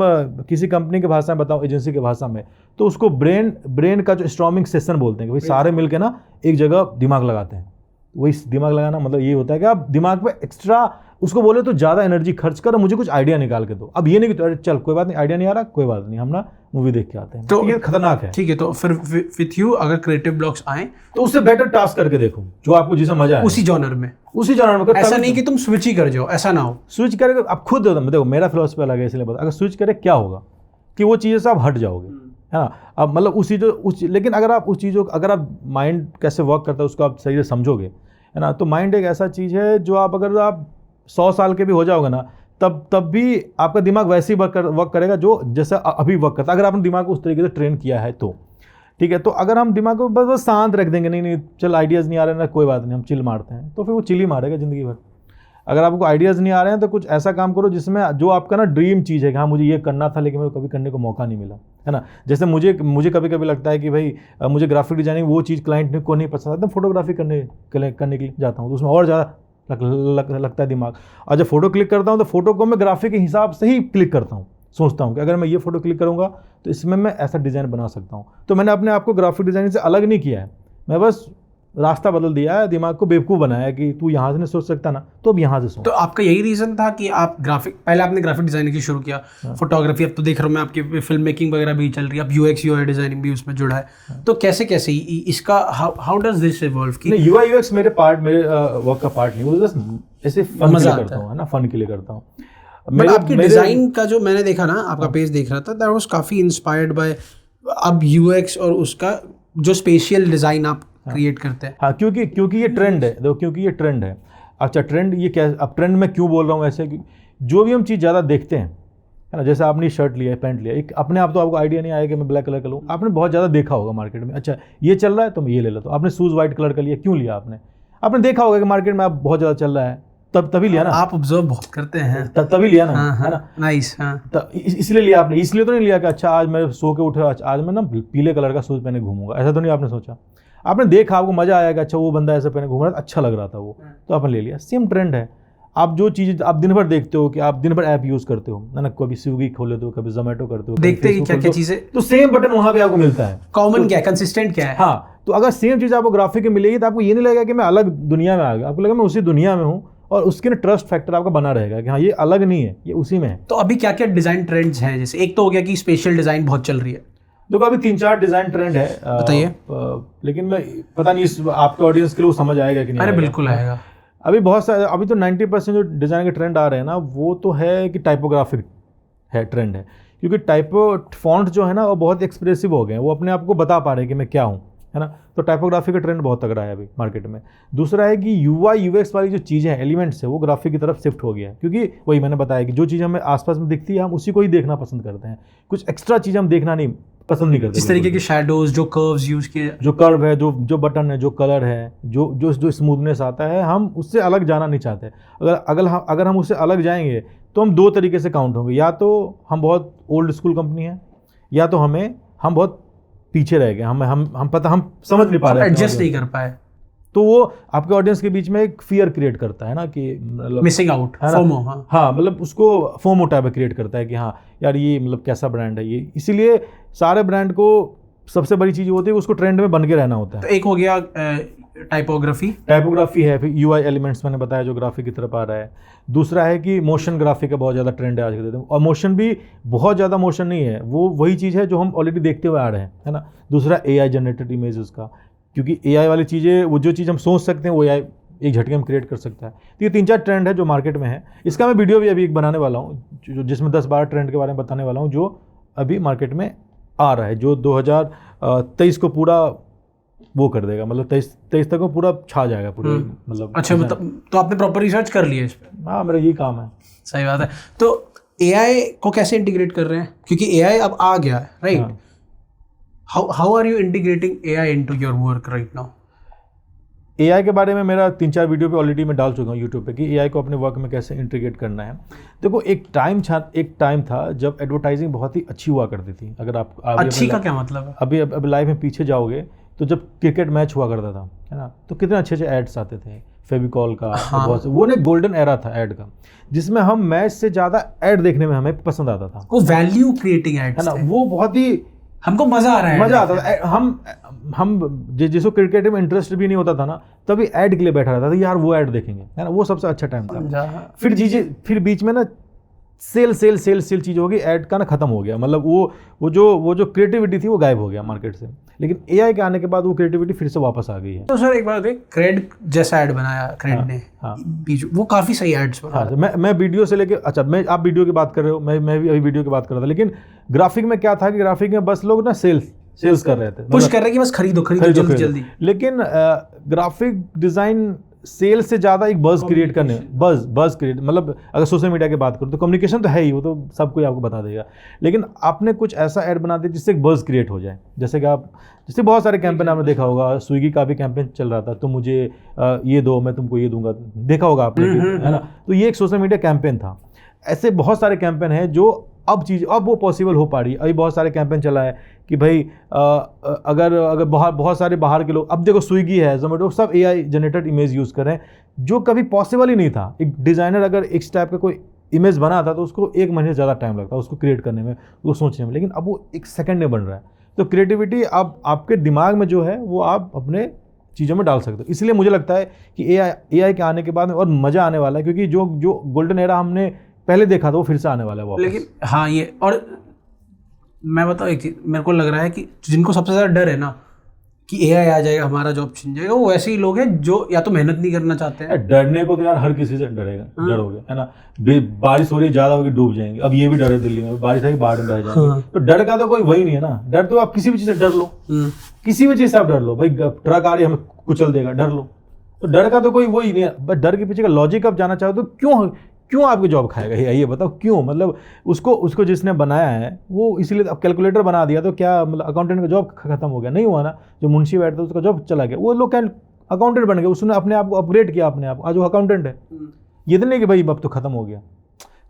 किसी कंपनी के भाषा में बताऊँ, एजेंसी के भाषा में, तो उसको ब्रेन का जो स्टॉर्मिंग सेशन बोलते हैं कि भाई सारे मिलकर ना एक जगह दिमाग लगाते हैं। वही दिमाग लगाना मतलब ये होता है कि आप दिमाग पे एक्स्ट्रा उसको बोले तो ज़्यादा एनर्जी खर्च कर, मुझे कुछ आइडिया निकाल के दो। अब ये नहीं कि तो चल कोई बात नहीं, आइडिया नहीं आ रहा, कोई बात नहीं, हम ना मूवी देख के आते हैं, तो ये खतरनाक है। ठीक है, तो फिर विथ यू अगर क्रिएटिव ब्लॉक्स आए तो उससे बेटर टास्क करके देखो जो आपको जिसमें मजा आए, उसी जॉनर में ऐसा नहीं कि तुम स्विच ही कर जाओ, ऐसा ना हो। स्विच करेगा आप खुद, देखो मेरा फिलॉसफी अलग है इसलिए बता, अगर स्विच करे क्या होगा कि वो चीज़ें से आप हट जाओगे, है ना। अब मतलब लेकिन अगर आप उस चीज़ों, अगर आप माइंड कैसे वर्क करता है उसको आप सही से समझोगे, है ना, तो माइंड एक ऐसा चीज़ है जो आप अगर आप 100 साल के भी हो जाओगे ना, तब भी आपका दिमाग वैसे ही वर्क करेगा जो जैसा अभी वर्क करता है, अगर आपने दिमाग को उस तरीके से ट्रेन किया है तो, ठीक है। तो अगर हम दिमाग को बस शांत रख देंगे, नहीं चल आइडियाज़ नहीं आ रहे ना, कोई बात नहीं हम चिल मारते हैं, तो फिर वो चिल ही मारेगा ज़िंदगी भर। अगर आपको आइडियाज़ नहीं आ रहे हैं तो कुछ ऐसा काम करो जिसमें जो आपका ना ड्रीम चीज़ है कि हाँ मुझे ये करना था लेकिन मेरे को कभी करने को मौका नहीं मिला, है ना। जैसे मुझे कभी कभी लगता है कि भाई मुझे ग्राफिक डिजाइनिंग वो चीज़ क्लाइंट को नहीं पसंद आता, फोटोग्राफी करने के लिए जाता हूँ, तो उसमें और ज़्यादा लगता है दिमाग। और जब फोटो क्लिक करता हूँ तो फोटो को मैं ग्राफिक के हिसाब से ही क्लिक करता हूँ, सोचता हूँ कि अगर मैं ये फोटो क्लिक करूँगा तो इसमें मैं ऐसा डिज़ाइन बना सकता हूँ। तो मैंने अपने आप को ग्राफिक डिज़ाइनिंग से अलग नहीं किया है, मैं बस रास्ता बदल दिया है, दिमाग को बेवकूफ़ बनाया कि तू यहाँ से नहीं सोच सकता ना, तो अब यहाँ से सोच। तो आपका यही रीज़न था कि आप पहले आपने ग्राफिक डिज़ाइनिंग की शुरू किया, फोटोग्राफी, अब तो देख रहा हूँ मैं आपकी फिल्म मेकिंग वगैरह भी चल रही है, अब UX UI डिज़ाइनिंग भी उसमें जुड़ा है। तो कैसे इसका हाउ डज दिस इवॉल्व? नहीं, UI UX मेरे वर्क का पार्ट नहीं, वो बस ऐसे फन के लिए करता हूँ, है ना, फन के लिए करता हूँ। बट आपकी डिज़ाइन का जो मैंने देखा ना, आपका पेज देख रहा था, दैट वाज काफ़ी इंस्पायर्ड बाय अब UX और उसका जो स्पेशियल डिज़ाइन आप क्रिएट करते हैं। हाँ, क्योंकि ये ट्रेंड है, देखो क्योंकि ये ट्रेंड है। अच्छा, ट्रेंड ये क्या, अब ट्रेंड में क्यों बोल रहा हूँ ऐसे, जो भी हम चीज़ ज़्यादा देखते हैं, है ना, जैसे आपने शर्ट लिया है, पैंट लिया, एक अपने आप तो आपको आइडिया नहीं आया कि मैं ब्लैक कलर का लूँ, आपने बहुत ज़्यादा देखा होगा मार्केट में, अच्छा ये चल रहा है तो मैं ये ले लेता हूँ। आपने शूज़ वाइट कलर का लिया, क्यों लिया आपने देखा होगा कि मार्केट में आप बहुत ज़्यादा चल रहा है, तभी लिया ना, आप ऑब्जर्व बहुत करते हैं, तभी लिया ना, है ना, नाइस। इसलिए लिया आपने, इसलिए तो नहीं लिया कि अच्छा आज मैं सो के उठा, आज मैं ना पीले कलर का शूज़ पहने घूमूंगा, ऐसा तो नहीं आपने सोचा। आपने देखा, आपको मजा आया कि अच्छा वो बंदा ऐसे पहने घूम रहा था, अच्छा लग रहा था वो, तो आपने ले लिया। सेम ट्रेंड है। आप जो चीज़ आप दिन भर देखते हो, कि आप दिन भर ऐप यूज़ करते हो ना, कभी स्विगी खोले हो, कभी जोमेटो करते हो, देखते हैं क्या क्या चीज़ें, तो सेम बटन वहाँ पे आपको मिलता है। कॉमन क्या है, कंसिस्टेंट क्या है। हाँ, तो अगर सेम चीज़ आपको ग्राफिक में मिलेगी तो आपको ये नहीं लगेगा कि मैं अलग दुनिया में आ गया, आपको लगेगा मैं उसी दुनिया में हूँ, और उसके ना ट्रस्ट फैक्टर आपका बना रहेगा कि हाँ ये अलग नहीं है, ये उसी में है। तो अभी क्या क्या डिज़ाइन ट्रेंड्स हैं? जैसे एक तो हो गया कि स्पेशल डिज़ाइन बहुत चल रही है, देखो अभी 3-4 डिज़ाइन ट्रेंड है, बताइए। लेकिन मैं पता नहीं आपके ऑडियंस के लिए समझ आएगा कि नहीं। अरे बिल्कुल आएगा। अभी बहुत सारे, अभी तो 90% जो डिज़ाइन के ट्रेंड आ रहे हैं ना, वो तो है कि टाइपोग्राफिक है, ट्रेंड है, क्योंकि फॉन्ट जो है ना वो बहुत एक्सप्रेसिव हो गए हैं, वो अपने आप को बता पा रहे हैं कि मैं क्या हूँ, है ना, तो टाइपोग्राफी का ट्रेंड बहुत तगड़ा है अभी मार्केट में। दूसरा है कि UI UX वाली जो चीज़ें हैं, एलिमेंट्स है, वो ग्राफिक की तरफ शिफ्ट हो गया है, क्योंकि वही मैंने बताया कि जो चीज़ हमें आसपास में दिखती है हम उसी को ही देखना पसंद करते हैं, कुछ एक्स्ट्रा चीज़ हम देखना नहीं पसंद नहीं करते। जिस तरीके के शैडोज, जो कर्व्स यूज किए, जो कर्व है, जो बटन है, जो कलर है, जो स्मूथनेस आता है, हम उससे अलग जाना नहीं चाहते। अगर हम उससे अलग जाएंगे तो हम 2 तरीके से काउंट होंगे, या तो हम बहुत ओल्ड स्कूल कंपनी है, या तो हम बहुत पीछे रह गए, हम समझ नहीं पा रहे, एडजस्ट नहीं कर पाए, तो वो आपके ऑडियंस के बीच में एक फियर क्रिएट करता है ना, कि मतलब मिसिंग आउट, फोमो। हाँ, मतलब उसको फोमो टाइप क्रिएट करता है कि हाँ यार ये मतलब कैसा ब्रांड है ये। इसीलिए सारे ब्रांड को सबसे बड़ी चीज़ होती है उसको ट्रेंड में बन के रहना होता है। तो एक हो गया टाइपोग्राफी है, फिर UI एलिमेंट्स मैंने बताया जो ग्राफिक की तरफ आ रहा है। दूसरा है कि मोशन ग्राफिक का बहुत ज़्यादा ट्रेंड है आज के दिन में, और मोशन भी बहुत ज़्यादा मोशन नहीं है, वो वही चीज़ है जो हम ऑलरेडी देखते हुए आ रहे हैं, है ना। दूसरा AI जनरेटेड इमेजेस का, क्योंकि AI वाली चीज़ें, वो जो चीज़ हम सोच सकते हैं वो AI एक झटके में क्रिएट कर सकता है। तो ये 3-4 ट्रेंड है जो मार्केट में है। इसका मैं वीडियो भी अभी एक बनाने वाला हूँ, जिसमें 10-12 ट्रेंड के बारे में बताने वाला हूँ जो अभी मार्केट में आ रहा है, जो 2023 को पूरा वो कर देगा, मतलब 23 तक वो पूरा छा जाएगा पूरे, मतलब। अच्छा, मतलब तो आपने प्रॉपर रिसर्च कर लिया इस पे? हाँ, मेरा यही काम है। सही बात है। तो AI को कैसे इंटीग्रेट कर रहे हैं, क्योंकि AI अब आ गया है, right? How are you integrating AI into your work right now? AI के बारे में मेरा 3-4 वीडियो पे ऑलरेडी मैं डाल चुका हूँ यूट्यूब पे, कि AI को अपने वर्क में कैसे इंटीग्रेट करना है। देखो एक टाइम था जब एडवर्टाइजिंग बहुत ही अच्छी हुआ करती थी। अगर आप अच्छी का क्या मतलब है? अभी लाइफ में पीछे जाओगे तो जब क्रिकेट मैच हुआ करता था, है ना, तो कितने अच्छे एड्स आते थे, फेविकॉल का, बहुत वो ना गोल्डन एरा था ऐड का, जिसमें हम मैच से ज़्यादा ऐड देखने में हमें पसंद आता था। वो वैल्यू क्रिएटिंग एड्स, है ना, वो बहुत ही हमको मजा आता था। हम जिसको क्रिकेट में इंटरेस्ट भी नहीं होता था ना, तभी ऐड के लिए बैठा रहता था, यार वो ऐड देखेंगे, है ना, वो सबसे अच्छा टाइम था। फिर बीच में ना सेल चीज़ होगी, ऐड का ना खत्म हो गया, मतलब वो जो क्रिएटिविटी थी वो गायब हो गया मार्केट से। लेकिन AI के आने के बाद वो क्रिएटिविटी फिर से वापस आ गई है। तो सर एक बात है, क्रेड जैसा ऐड बनाया क्रेड ने, वो काफ़ी सही एड्स बना। हाँ, मैं वीडियो से लेके, अच्छा आप वीडियो की बात कर रहे हो, मैं भी अभी वीडियो की बात कर रहा था। लेकिन ग्राफिक में क्या था कि ग्राफिक में बस लोग ना सेल्स कर रहे थे, पुश कर रहे हैं कि बस खरीदो जल्दी। लेकिन ग्राफिक डिज़ाइन सेल से ज़्यादा एक बज़ क्रिएट करने, बज़ क्रिएट, मतलब अगर सोशल मीडिया की बात करूँ तो कम्युनिकेशन तो है ही, वो तो सब कोई आपको बता देगा। लेकिन आपने कुछ ऐसा ऐड बना दिया जिससे एक बज़ क्रिएट हो जाए। जैसे बहुत सारे कैंपेन आपने देखा होगा, स्विगी का भी कैंपेन चल रहा था, तो मुझे ये दो मैं तुमको ये दूंगा, देखा होगा आपने, है ना। तो ये एक सोशल मीडिया कैंपेन था। ऐसे बहुत सारे कैंपेन हैं जो अब वो पॉसिबल हो पा रही है। अभी बहुत सारे कैंपेन चला है कि भाई अगर बहुत सारे बाहर के लोग, अब देखो स्विगी है, जोमेटो, सब AI जनरेटेड इमेज यूज़ कर रहे हैं, जो कभी पॉसिबल ही नहीं था। एक डिज़ाइनर अगर इस टाइप का कोई इमेज बना था तो उसको 1 महीने से ज़्यादा टाइम लगता उसको क्रिएट करने में, उसको सोचने में, लेकिन अब वो 1 सेकंड में बन रहा है। तो क्रिएटिविटी अब आपके दिमाग में जो है वो आप अपने चीज़ों में डाल सकते हो। इसलिए मुझे लगता है कि AI के आने के बाद में और मज़ा आने वाला है, क्योंकि जो गोल्डन एरा हमने पहले देखा था वो फिर से आने वाला है वापस। लेकिन हाँ, ये और मैं बताऊँ एक चीज़, मेरे को लग रहा है कि जिनको सबसे ज़्यादा डर है ना कि AI आ जाएगा, हमारा जॉब छिन जाएगा, वो ऐसे ही लोग हैं जो या तो मेहनत नहीं करना चाहते हैं। डरने को तो यार हर किसी से डरेगा, डरोगे, है ना। बारिश हो रही है, ज़्यादा होगी, डूब जाएंगे। अब ये भी डर है दिल्ली में, बारिश आएगी बाढ़ में बह जाएंगे। तो डर का तो कोई वही नहीं है ना। डर तो आप किसी भी चीज़ से डर लो, किसी भी चीज़ से आप डर लो। भाई ट्रक आ रही है, हमें कुचल देगा, डर लो। तो डर का तो कोई वही नहीं है। बस डर के पीछे का लॉजिक आप जाना चाहो तो क्यों आपकी जॉब खाएगा ये बताओ क्यों? मतलब उसको जिसने बनाया है वो इसीलिए अब कैलकुलेटर बना दिया तो क्या मतलब अकाउंटेंट का जॉब खत्म हो गया? नहीं हुआ ना। जो मुंशी बैठता उसका जॉब चला गया, वो लोग अकाउंटेंट बन गए, उसने अपने आप को अपग्रेड किया अपने आप, आज वो अकाउंटेंट है। ये तो नहीं कि भाई अब तो खत्म हो गया।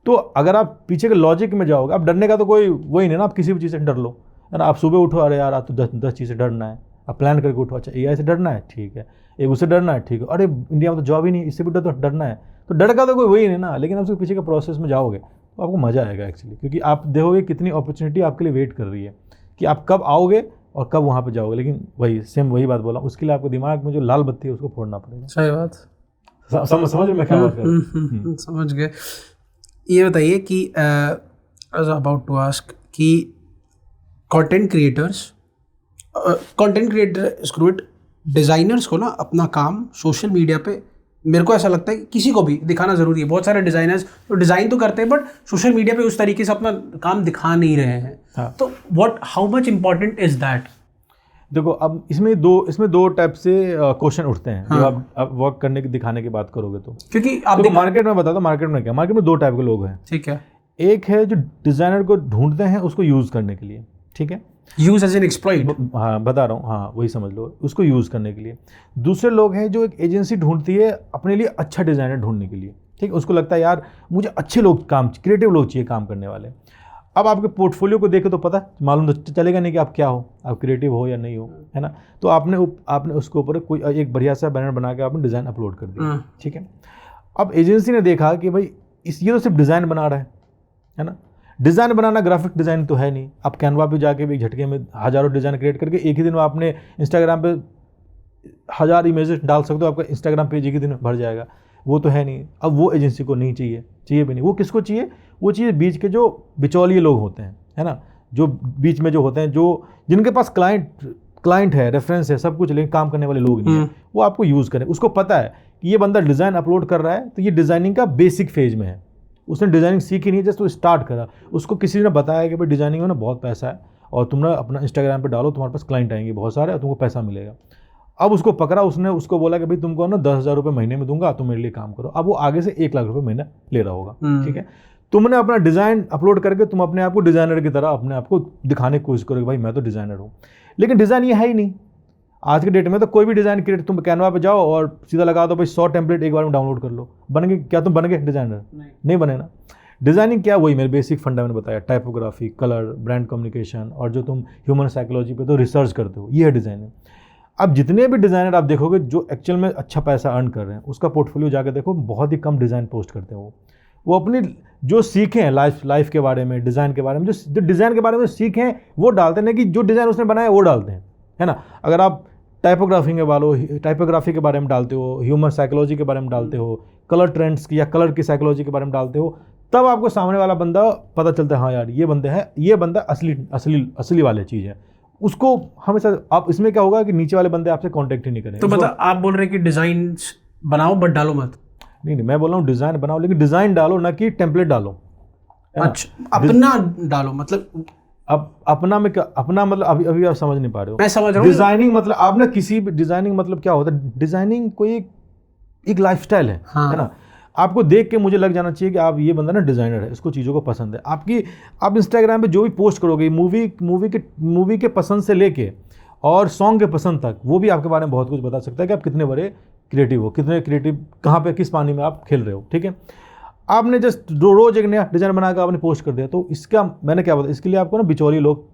तो अगर आप पीछे के लॉजिक में जाओगे, अब डरने का तो कोई वही नहीं ना। आप किसी भी चीज़ से डर लो, है ना। आप सुबह उठो, अरे यार आज तो 10 चीज़ से डरना है, आप प्लान करके उठो। अच्छा AI से डरना है, ठीक है, एक उससे डरना है, ठीक है, अरे इंडिया में तो जॉब ही नहीं, इससे भी डरना है। तो डर का तो कोई वही नहीं ना। लेकिन आप उसके पीछे के प्रोसेस में जाओगे तो आपको मज़ा आएगा एक्चुअली, क्योंकि आप देखोगे कितनी अपॉर्चुनिटी आपके लिए वेट कर रही है कि आप कब आओगे और कब वहाँ पे जाओगे। लेकिन वही बात बोला, उसके लिए आपको दिमाग में जो लाल बत्ती है उसको फोड़ना पड़ेगा। सही बात। समझ मैं क्या बात कर रहा हूँ? समझ गए। ये बताइए कि अबाउट टू आस्क कि content creator screw it, designers को ना अपना काम सोशल मीडिया पे, मेरे को ऐसा लगता है कि किसी को भी दिखाना ज़रूरी है। बहुत सारे डिज़ाइनर्स तो डिज़ाइन तो करते हैं बट सोशल मीडिया पे उस तरीके से अपना काम दिखा नहीं रहे हैं। हाँ। तो how much important is that? देखो, अब इसमें दो टाइप से क्वेश्चन उठते हैं। हाँ। जो आप वर्क करने की दिखाने की बात करोगे तो, क्योंकि आप मार्केट में बता दो, मार्केट में क्या, मार्केट में 2 टाइप के लोग हैं। ठीक है। एक है जो डिज़ाइनर को ढूंढते हैं उसको यूज़ करने के लिए, ठीक है, यूज एज एन एक्सप्लॉइट। हाँ बता रहा हूँ, हाँ वही समझ लो, उसको यूज़ करने के लिए। दूसरे लोग हैं जो एक एजेंसी ढूंढती है अपने लिए अच्छा डिज़ाइनर ढूंढने के लिए, ठीक है। उसको लगता है यार मुझे अच्छे लोग क्रिएटिव लोग चाहिए काम करने वाले। अब आपके पोर्टफोलियो को देखे तो पता मालूम तो चलेगा नहीं कि आप क्या हो, आप क्रिएटिव हो या नहीं हो, है ना। तो आपने उसके ऊपर कोई एक बढ़िया सा बैनर बना के आपने डिज़ाइन अपलोड कर दिया, ठीक है। अब एजेंसी ने देखा कि भाई ये तो सिर्फ डिज़ाइन बना रहा है ना। डिज़ाइन बनाना ग्राफिक डिज़ाइन तो है नहीं। आप कैनवा पे जाके भी एक झटके में हज़ारों डिज़ाइन क्रिएट करके एक ही दिन में आपने इंस्टाग्राम पे 1000 इमेजेस डाल सकते हो, आपका इंस्टाग्राम पेज एक ही दिन में भर जाएगा। वो तो है नहीं। अब वो एजेंसी को नहीं चाहिए भी नहीं। वो किसको चाहिए? वो चाहिए बीच के जो बिचौलिए लोग होते हैं, है ना, जो बीच में जो होते हैं, जो जिनके पास क्लाइंट है, रेफरेंस है, सब कुछ, लेकिन काम करने वाले लोग नहीं है। वो आपको यूज़ करें। उसको पता है कि ये बंदा डिज़ाइन अपलोड कर रहा है तो ये डिज़ाइनिंग का बेसिक फेज में है, उसने डिज़ाइनिंग सीखी नहीं, जस्ट तो स्टार्ट करा। उसको किसी ने बताया कि भाई डिज़ाइनिंग में ना बहुत पैसा है और तुम ना अपना इंस्टाग्राम पे डालो, तुम्हारे पास क्लाइंट आएंगे बहुत सारे और तुमको पैसा मिलेगा। अब उसको पकड़ा, उसने उसको बोला कि भाई तुमको ना 10,000 रुपये महीने में दूंगा, तुम मेरे लिए काम करो। अब वो आगे से 1 लाख रुपये महीना ले रहा होगा, ठीक है। तुमने अपना डिज़ाइन अपलोड करके तुम अपने आप को डिज़ाइनर की तरह अपने आप को दिखाने की कोशिश करोगे, भाई मैं तो डिज़ाइनर हूँ, लेकिन डिज़ाइन ये है ही नहीं। आज के डेट में तो कोई भी डिज़ाइन क्रिएट, तुम कैनवा पे जाओ और सीधा लगा दो भाई 100 टेम्पलेट एक बार में डाउनलोड कर लो, बन गए क्या? तुम बन गए डिज़ाइनर? नहीं बने ना। डिज़ाइनिंग क्या? वही मेरे बेसिक फंडा मैंने बताया, टाइपोग्राफी, कलर, ब्रांड कम्युनिकेशन, और जो तुम ह्यूमन साइकोलॉजी पे तो रिसर्च करते हो, ये है डिज़ाइनिंग। अब जितने भी डिज़ाइनर आप देखोगे जो एक्चुअल में अच्छा पैसा अर्न कर रहे हैं, उसका पोर्टफोलियो जाकर देखो, बहुत ही कम डिज़ाइन पोस्ट करते हैं। वो अपनी जो सीखे हैं लाइफ के बारे में, डिज़ाइन के बारे में, जो डिज़ाइन के बारे में सीखे हैं वो डालते हैं, कि जो डिज़ाइन उसने बनाया वो डालते हैं, है ना। अगर आप टाइपोग्राफी के बारे में डालते हो, ह्यूमन साइकोलॉजी के बारे में डालते हो, कलर ट्रेंड्स की या कलर की साइकोलॉजी के बारे में डालते हो, तब आपको सामने वाला बंदा पता चलता है, हाँ यार ये बंदा असली वाली चीज़ है। उसको हमेशा आप इसमें क्या होगा कि नीचे वाले बंदे आपसे कांटेक्ट ही नहीं करेंगे। तो मतलब आप बोल रहे हैं कि डिज़ाइन बनाओ बट डालो मत? नहीं, मैं बोल रहा हूँ डिज़ाइन बनाओ, लेकिन डिज़ाइन डालो ना कि टेम्पलेट डालो। अच्छा, अपना डालो मतलब? अब अपना में क्या? अपना मतलब अभी आप समझ नहीं पा रहे हो। मैं समझ रहा हूँ। डिज़ाइनिंग मतलब आपने किसी भी डिज़ाइनिंग मतलब क्या होता है? डिज़ाइनिंग कोई एक लाइफस्टाइल है, है ना। आपको देख के मुझे लग जाना चाहिए कि आप ये बंदा ना डिज़ाइनर है, इसको चीज़ों को पसंद है। आप इंस्टाग्राम पे जो भी पोस्ट करोगे, मूवी के पसंद से लेके और सॉन्ग के पसंद तक, वो भी आपके बारे में बहुत कुछ बता सकता है कि आप कितने बड़े क्रिएटिव हो, कितने क्रिएटिव, कहाँ पे किस पानी में आप खेल रहे हो, ठीक है। आपने जस्ट रोज एक नया डिज़ाइन बनाकर आपने पोस्ट कर दिया, तो इसका मैंने क्या बताया, इसके लिए आपको ना बिचौली लोग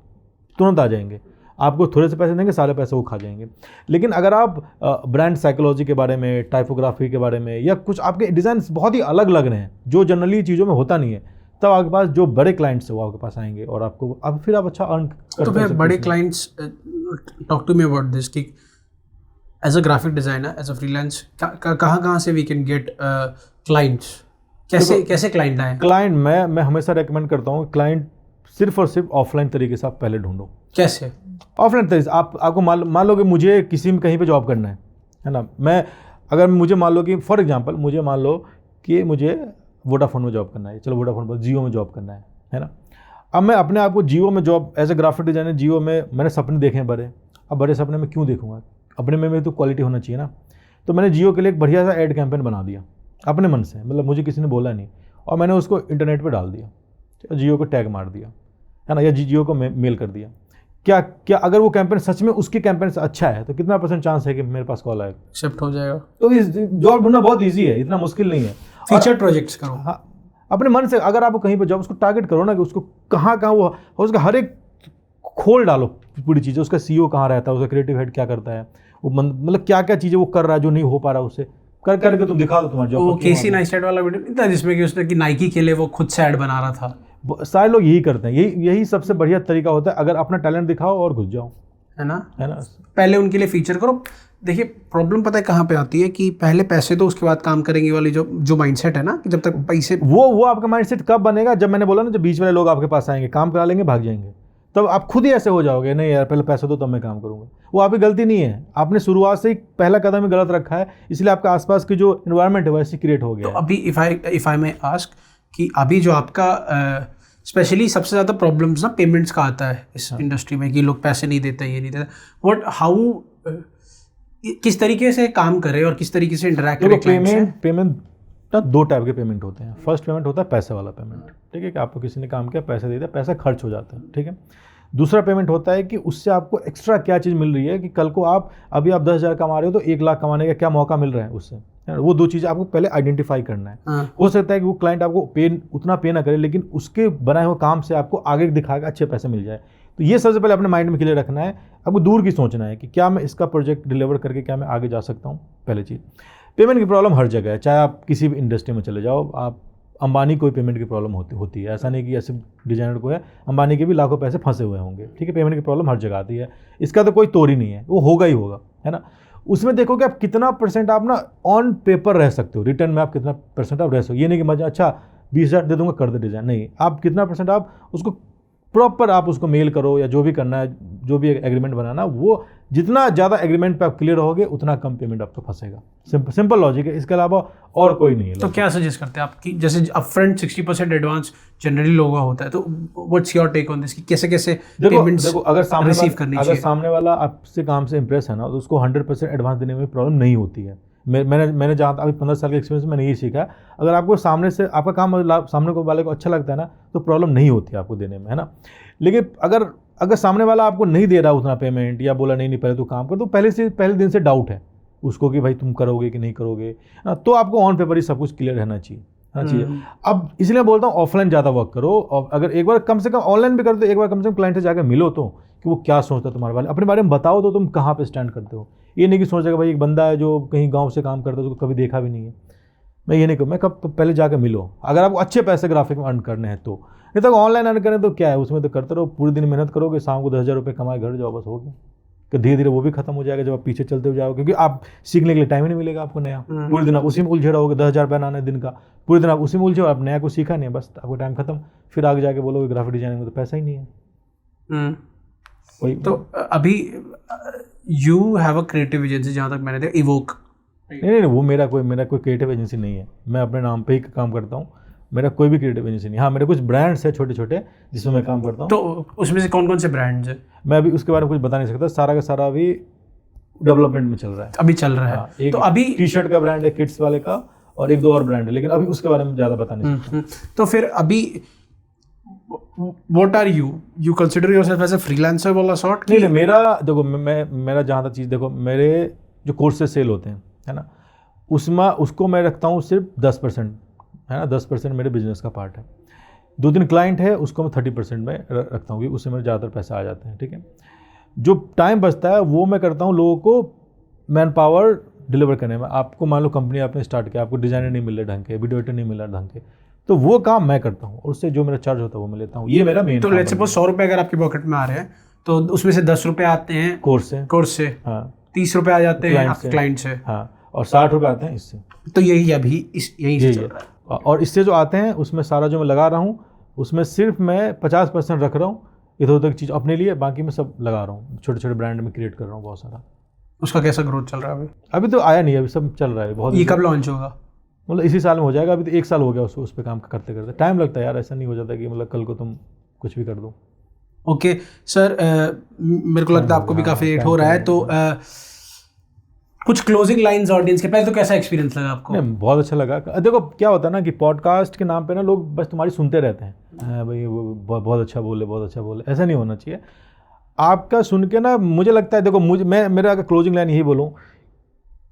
तुरंत आ जाएंगे, आपको थोड़े से पैसे देंगे, सारे पैसे वो खा जाएंगे। लेकिन अगर आप ब्रांड साइकोलॉजी के बारे में, टाइपोग्राफी के बारे में, या कुछ आपके डिज़ाइन बहुत ही अलग लग रहे हैं जो जनरली चीज़ों में होता नहीं है, तब आपके पास जो बड़े क्लाइंट्स है वो आपके पास आएंगे और आपको अब फिर आप अच्छा अर्न कर तो फिर बड़े clients, talk to me about this कि as a graphic designer, as a freelance, कहाँ से वी कैन गेट क्लाइंट्स, कैसे क्लाइंट आए? क्लाइंट मैं हमेशा रेकमेंड करता हूँ क्लाइंट सिर्फ और सिर्फ ऑफलाइन तरीके से आप पहले ढूंढो। कैसे? ऑफलाइन तरीके से आपको मान लो कि मुझे किसी में कहीं पे जॉब करना है ना, अगर मुझे मान लो कि फॉर एग्जांपल मुझे मान लो कि मुझे वोडाफोन में जॉब करना है, चलो वोडाफोन पर जियो में जॉब करना है ना। अब मैं अपने आप को जियो में job as a graphic designer Jio में मैंने सपने देखे हैं बड़े, अब बड़े सपने में क्यों देखूंगा, अपने में तो क्वालिटी होना चाहिए ना। तो मैंने जियो के लिए एक बढ़िया सा एड कैंपेन बना दिया अपने मन से, मतलब मुझे किसी ने बोला नहीं, और मैंने उसको इंटरनेट पर डाल दिया, जियो को टैग मार दिया है ना, या जियो को मेल कर दिया। क्या अगर वो कैंपेन सच में उसकी कैंपेन से अच्छा है तो कितना % चांस है कि मेरे पास कॉल आएगा, शिफ्ट हो जाएगा। तो इस जॉब ढूंढना बहुत ईजी है, इतना मुश्किल नहीं है। फीचर प्रोजेक्ट्स करो। हाँ, अपने मन से अगर आपको कहीं पर जॉब, उसको टारगेट करो ना कि उसको कहाँ वो, उसका हर एक खोल डालो पूरी चीज़ें, उसका CEO कहाँ रहता है, उसका क्रिएटिव हेड क्या करता है, वो मतलब क्या क्या चीज़ें वो कर रहा है जो नहीं हो पा रहा, उससे करके तुम दिखा दो तुम्हारी जॉब। वो केसी नाइस्टेड वाला वीडियो नहीं था जिसमें कि उसने कि नाइकी के लिए वो खुद से ऐड बना रहा था? सारे लोग यही करते हैं, यही सबसे बढ़िया तरीका होता है, अगर अपना टैलेंट दिखाओ और घुस जाओ, है ना। पहले उनके लिए फीचर करो। देखिए प्रॉब्लम पता है कहाँ पे आती है कि पहले पैसे दो उसके बाद काम करेंगे वाली जो माइंडसेट है ना, कि जब तक पैसे, वो आपका माइंडसेट कब बनेगा, जब मैंने बोला ना, जब बीच वाले लोग आपके पास आएंगे, काम करा लेंगे, भाग जाएंगे, तब आप खुद ही ऐसे हो जाओगे, नहीं यार पहले पैसे दो तब मैं काम करूंगा। वो आपकी गलती नहीं है, आपने शुरुआत से ही पहला कदम ही गलत रखा है, इसलिए आपका आसपास की जो एनवायरनमेंट है वैसे क्रिएट हो गया। तो अभी इफ आई मे आस्क कि अभी जो आपका स्पेशली सबसे ज़्यादा प्रॉब्लम्स ना पेमेंट्स का आता है इस इंडस्ट्री में, कि लोग पैसे नहीं देते, ये नहीं देते, किस तरीके से काम करें और किस तरीके से इंटरेक्ट करें? पेमेंट ना 2 टाइप के पेमेंट होते हैं। फर्स्ट पेमेंट होता है पैसे वाला पेमेंट, ठीक है, कि आपको किसी ने काम किया, पैसे दे दिया, पैसा खर्च हो जाता है, ठीक है। दूसरा पेमेंट होता है कि उससे आपको एक्स्ट्रा क्या चीज़ मिल रही है, कि कल को अभी आप 10,000 कमा रहे हो तो 1 लाख कमाने का क्या मौका मिल रहा है उससे, वो 2 चीज़ें आपको पहले आइडेंटिफाई करना है। हो सकता है कि वो क्लाइंट आपको उतना पे ना करे, लेकिन उसके बनाए हुए काम से आपको आगे दिखाकर अच्छे पैसे मिल जाए। तो ये सबसे पहले अपने माइंड में क्लियर रखना है, आपको दूर की सोचना है कि क्या मैं इसका प्रोजेक्ट डिलीवर करके क्या मैं आगे जा सकता हूँ। पहली चीज़, पेमेंट की प्रॉब्लम हर जगह है, चाहे आप किसी भी इंडस्ट्री में चले जाओ, आप अंबानी को पेमेंट की प्रॉब्लम होती है, ऐसा नहीं कि ऐसे डिजाइनर को है, अंबानी के भी लाखों पैसे फंसे हुए होंगे, ठीक है। पेमेंट की प्रॉब्लम हर जगह आती है, इसका तो कोई तोड़ ही नहीं है, वो होगा ही होगा, है ना। उसमें देखो कि आप कितना % आप ना ऑन पेपर रह सकते हो, रिटर्न में आप कितना % आप रह सकते हो। ये नहीं कि मजा अच्छा 20,000 दे दूंगा कर दे डिज़ाइन, नहीं, आप कितना % आप उसको प्रॉपर आप उसको मेल करो, या जो भी करना है, जो भी एग्रीमेंट बनाना, वो जितना ज़्यादा एग्रीमेंट पे आप क्लियर रहोगे उतना कम पेमेंट आपको फंसेगा। सिंपल लॉजिक है, इसके अलावा और कोई नहीं है। तो क्या सजेस्ट करते हैं आप कि जैसे अपफ्रंट 60% एडवांस जनरली लोगों का होता है, तो what's your take on this कि कैसे पेमेंट्स रिसीव करनी चाहिए? अगर सामने वाला आपसे काम से इंप्रेस है ना, तो उसको 100% एडवांस देने में प्रॉब्लम नहीं होती है। मैंने जहाँ अभी 15 साल के एक्सपीरियंस में मैंने यही सीखा, अगर आपको सामने से आपका काम सामने वाले को अच्छा लगता है ना, तो प्रॉब्लम नहीं होती है आपको देने में, है ना। लेकिन अगर सामने वाला आपको नहीं दे रहा उतना पेमेंट, या बोला नहीं पहले तो काम कर, तो पहले दिन से डाउट है उसको कि भाई तुम करोगे कि नहीं करोगे, तो आपको ऑन पेपर ही सब कुछ क्लियर रहना चाहिए। अब इसलिए बोलता हूँ ऑफलाइन ज़्यादा वर्क करो, और अगर एक बार कम से कम ऑनलाइन भी करते हो, एक बार कम से कम क्लाइंट से जाकर मिलो तो, कि वो क्या सोचता है तुम्हारे बारे में, अपने बारे में बताओ तो तुम कहाँ पे स्टैंड करते हो। ये नहीं कि सोचेगा भाई एक बंदा है जो कहीं गाँव से काम करता है, उसको कभी देखा भी नहीं है, मैं ये नहीं कहूँ, मैं कब पहले जाकर मिलो, अगर आपको अच्छे पैसे ग्राफिक में अर्न करने हैं तो। नहीं तो ऑनलाइन अर्न करें तो क्या है, उसमें तो करते रहो, पूरे दिन मेहनत करोगे, शाम को 10,000 रुपये कमाए घर जाओ, बस हो गया। कि धीरे धीरे वो भी खत्म हो जाएगा जब आप पीछे चलते हो जाओगे, क्योंकि आप सीखने के लिए टाइम ही नहीं मिलेगा आपको नया। पूरे दिन आप उसी में उलझे रहोगे, 10,000 रुपये बनाने दिन का, पूरे दिन आप उसी में उलझे, आप नया कुछ सीखा नहीं, बस आपको टाइम खत्म, फिर आगे जाके बोलोगे ग्राफिक डिजाइनिंग में तो पैसा ही नहीं है। वही तो अभी you have a creative agency, जहाँ तक मैंने देखा, इवोक। नहीं, वो मेरा कोई क्रिएटिव एजेंसी नहीं है, मैं अपने नाम पे ही काम करता हूँ, मेरा कोई भी क्रिएटिव एजेंसी नहीं। हाँ, मेरे कुछ ब्रांड्स है छोटे छोटे जिसमें मैं काम करता हूँ। तो उसमें से कौन कौन से ब्रांड्स हैं? मैं अभी उसके बारे में कुछ बता नहीं सकता, सारा का सारा अभी डेवलपमेंट में चल रहा है, अभी चल रहा है। हाँ, एक तो अभी टी-शर्ट का ब्रांड है किड्स वाले का, और 1-2 और ब्रांड है, लेकिन अभी उसके बारे में ज़्यादा बता नहीं सकता। तो फिर अभी what are you consider yourself as a freelancer वाला सॉर्ट? नहीं, मेरा देखो, मेरा जहाँ तक चीज़ देखो, मेरे जो कोर्सेज सेल होते हैं, है ना, उसको मैं रखता हूँ सिर्फ 10%, है ना, 10% मेरे बिजनेस का पार्ट है। 2-3 क्लाइंट है, उसको मैं 30% में रखता हूँ, उससे मेरे ज़्यादातर पैसा आ जाते हैं, ठीक है। जो टाइम बचता है वो मैं करता हूँ लोगों को मैन पावर डिलीवर करने में। आपको मान लो कंपनी आपने स्टार्ट किया, आपको डिज़ाइनर नहीं मिल रहे ढंग के, वीडियो एडिटर नहीं मिल रहा ढंग के, तो वो काम मैं करता हूँ और उससे जो मेरा चार्ज होता है वो मैं लेता हूँ। ये मेरा मेन। तो लेट्स सपोज 100 रुपये अगर आपकी पॉकेट में आ रहे हैं तो उसमें से 10 रुपये आते हैं कोर्स से, हाँ, 30 रुपये आ जाते हैं आपके क्लाइंट से, हाँ, और 60 रुपये आते हैं इससे। तो यही अभी यही से चल रहा है। और इससे जो आते हैं उसमें सारा जो मैं लगा रहा हूँ उसमें सिर्फ मैं 50% रख रहा हूँ इधर उधर की चीज़ अपने लिए, बाकी मैं सब लगा रहा हूँ, छोटे छोटे ब्रांड में क्रिएट कर रहा हूँ बहुत सारा। उसका कैसा ग्रोथ चल रहा है अभी? अभी तो आया नहीं, अभी सब चल रहा है बहुत। ये कब लॉन्च होगा? मतलब इसी साल में हो जाएगा। अभी तो 1 साल हो गया उस पर काम करते करते। टाइम लगता है यार, ऐसा नहीं हो जाता कि मतलब कल को तुम कुछ भी कर दो। ओके सर, मेरे को लगता है आपको भी काफ़ी लेट हो रहा है, तो कुछ क्लोजिंग लाइंस ऑडियंस के। पहले तो कैसा एक्सपीरियंस लगा आपको? नहीं, बहुत अच्छा लगा। देखो क्या होता है ना कि पॉडकास्ट के नाम पे ना लोग बस तुम्हारी सुनते रहते हैं, भाई वो बहुत अच्छा बोले, बहुत अच्छा बोले। ऐसा नहीं होना चाहिए। आपका सुन के ना मुझे लगता है, देखो मेरा अगर क्लोजिंग लाइन यही बोलूँ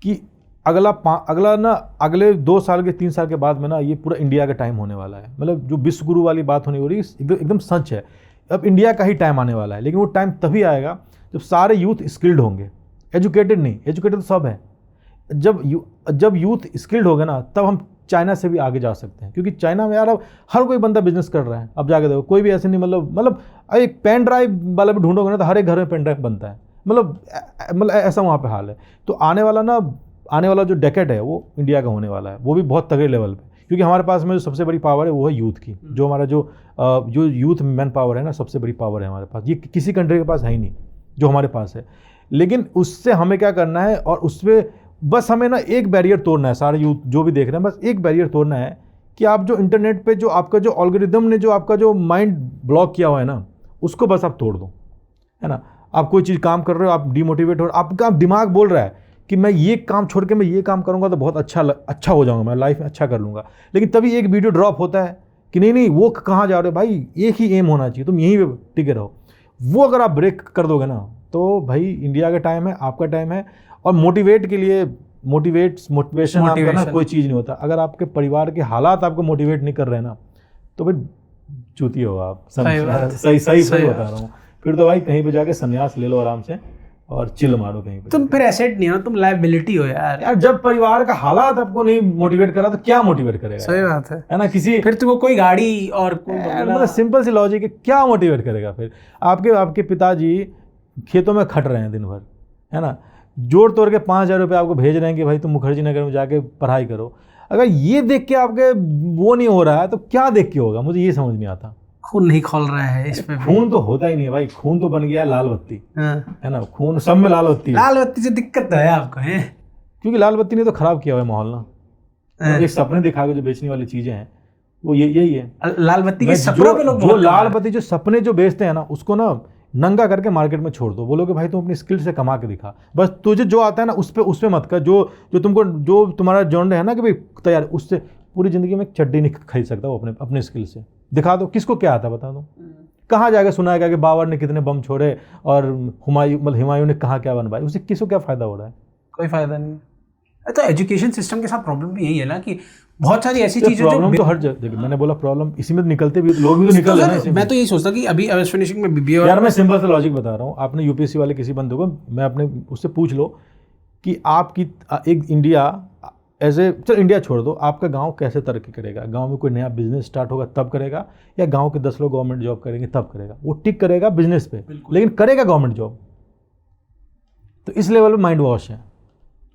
कि अगले 2 साल के 3 साल के बाद में ना ये पूरा इंडिया का टाइम होने वाला है। मतलब जो विश्व गुरु वाली बात होने हो रही है एकदम सच है। अब इंडिया का ही टाइम आने वाला है, लेकिन वो टाइम तभी आएगा जब सारे यूथ स्किल्ड होंगे, एजुकेटेड नहीं, एजुकेटेड तो सब है। जब यूथ स्किल्ड होगा ना तब हम चाइना से भी आगे जा सकते हैं, क्योंकि चाइना में यार अब हर कोई बंदा बिजनेस कर रहा है। अब जाके देखो, कोई भी ऐसे नहीं, मतलब एक पेन ड्राइव वाला भी ढूंढोगे ना तो हर एक घर में पेन ड्राइव बनता है। मतलब ऐसा वहाँ पे हाल है। तो आने वाला जो डेकेड है वो इंडिया का होने वाला है, वो भी बहुत तगड़े लेवल पे, क्योंकि हमारे पास में जो सबसे बड़ी पावर है वो है यूथ की। जो हमारा जो यूथ मैन पावर है ना, सबसे बड़ी पावर है हमारे पास। ये किसी कंट्री के पास है ही नहीं जो हमारे पास है। लेकिन उससे हमें क्या करना है, और उसमें बस हमें ना एक बैरियर तोड़ना है। सारे यूथ जो भी देख रहे हैं, बस एक बैरियर तोड़ना है कि आप जो इंटरनेट पे जो आपका जो एल्गोरिदम ने जो आपका जो माइंड ब्लॉक किया हुआ है ना, उसको बस आप तोड़ दो, है ना। आप कोई चीज़ काम कर रहे हो, आप डिमोटिवेट हो, आपका दिमाग बोल रहा है कि मैं ये काम छोड़ के मैं ये काम करूँगा तो बहुत अच्छा हो जाऊँगा, मैं लाइफ में अच्छा कर लूँगा। लेकिन तभी एक वीडियो ड्रॉप होता है कि नहीं वो कहाँ जा रहे हो भाई, एक ही एम होना चाहिए, तुम यहीं पे टिके रहो। वो अगर आप ब्रेक कर दोगे ना तो भाई इंडिया का टाइम है, आपका टाइम है। और मोटिवेशन के लिए मोटिवेशन आपका ना कोई चीज़ नहीं होता। अगर आपके परिवार के हालात आपको मोटिवेट नहीं कर रहे हैं ना तो भाई चूती हो आप। सही बता रहा हूँ। फिर तो भाई कहीं पे जाके संन्यास ले लो आराम से और चिल मारो कहीं पे। तुम फिर एसेट नहीं हो, तुम लायबिलिटी हो यार। जब परिवार का हालात आपको नहीं मोटिवेट करा तो क्या मोटिवेट करेगा? सही बात है ना। फिर तुमको कोई गाड़ी और मतलब सिंपल सी लॉजिक है, क्या मोटिवेट करेगा फिर? आपके पिताजी खेतों में खट रहे हैं दिन भर, है ना, जोड़ तोड़ के 5,000 रुपये आपको भेज रहे हैं कि भाई तुम मुखर्जी नगर में जाके पढ़ाई करो। अगर ये देख के आपके वो नहीं हो रहा है तो क्या देख के होगा? मुझे ये समझ नहीं आता। खून नहीं खोल रहा है इस पे। खून तो होता ही नहीं है भाई, खून तो बन गया है लाल बत्ती, है ना। खून सब में लाल बत्ती है। लाल बत्ती से दिक्कत है आपको, है? क्योंकि लाल बत्ती ने तो खराब किया हुआ है माहौल ना। एक सपने दिखा के जो बेचने वाली चीजें हैं वो यही है। लाल बत्ती के सपनों पे लोग जो लाल बत्ती जो सपने जो बेचते हैं ना, उसको ना नंगा करके मार्केट में छोड़ दो। बोलो कि भाई तुम अपनी स्किल से कमा के दिखा, बस तुझे जो आता है ना उस पे मत कर। जो तुमको जो तुम्हारा जॉनर है ना कि भाई तैयार, उससे पूरी जिंदगी में चड्डी नहीं खरीद सकता वो अपने स्किल से। दिखा दो किसको क्या आता है, बता दो। कहाँ जाकर सुनाएगा कि बाबर ने कितने बम छोड़े और हुमायूं ने कहाँ क्या बनवाया, उससे किसको क्या फ़ायदा हो रहा है? कोई फ़ायदा नहीं है। तो एजुकेशन सिस्टम के साथ प्रॉब्लम भी यही है ना कि बहुत सारी ऐसी चीज़ें प्रॉब्लम तो हर जगह। मैंने बोला प्रॉब्लम इसी में निकलते भी लोग भी तो निकल रहे हैं। मैं तो यही सोचता कि अभी फिनिशिंग में बीबीए। यार मैं सिंपल सा लॉजिक बता रहा हूँ। आपने यूपीएससी वाले किसी बंदे को, मैं अपने उससे पूछ लो कि आपकी एक इंडिया चल इंडिया छोड़ दो, आपका गांव कैसे तरक्की करेगा? गांव में कोई नया बिजनेस स्टार्ट होगा तब करेगा, या गांव के 10 लोग गवर्नमेंट जॉब करेंगे तब करेगा? वो टिक करेगा बिजनेस पे, लेकिन करेगा गवर्नमेंट जॉब। तो इस लेवल पे माइंड वॉश है।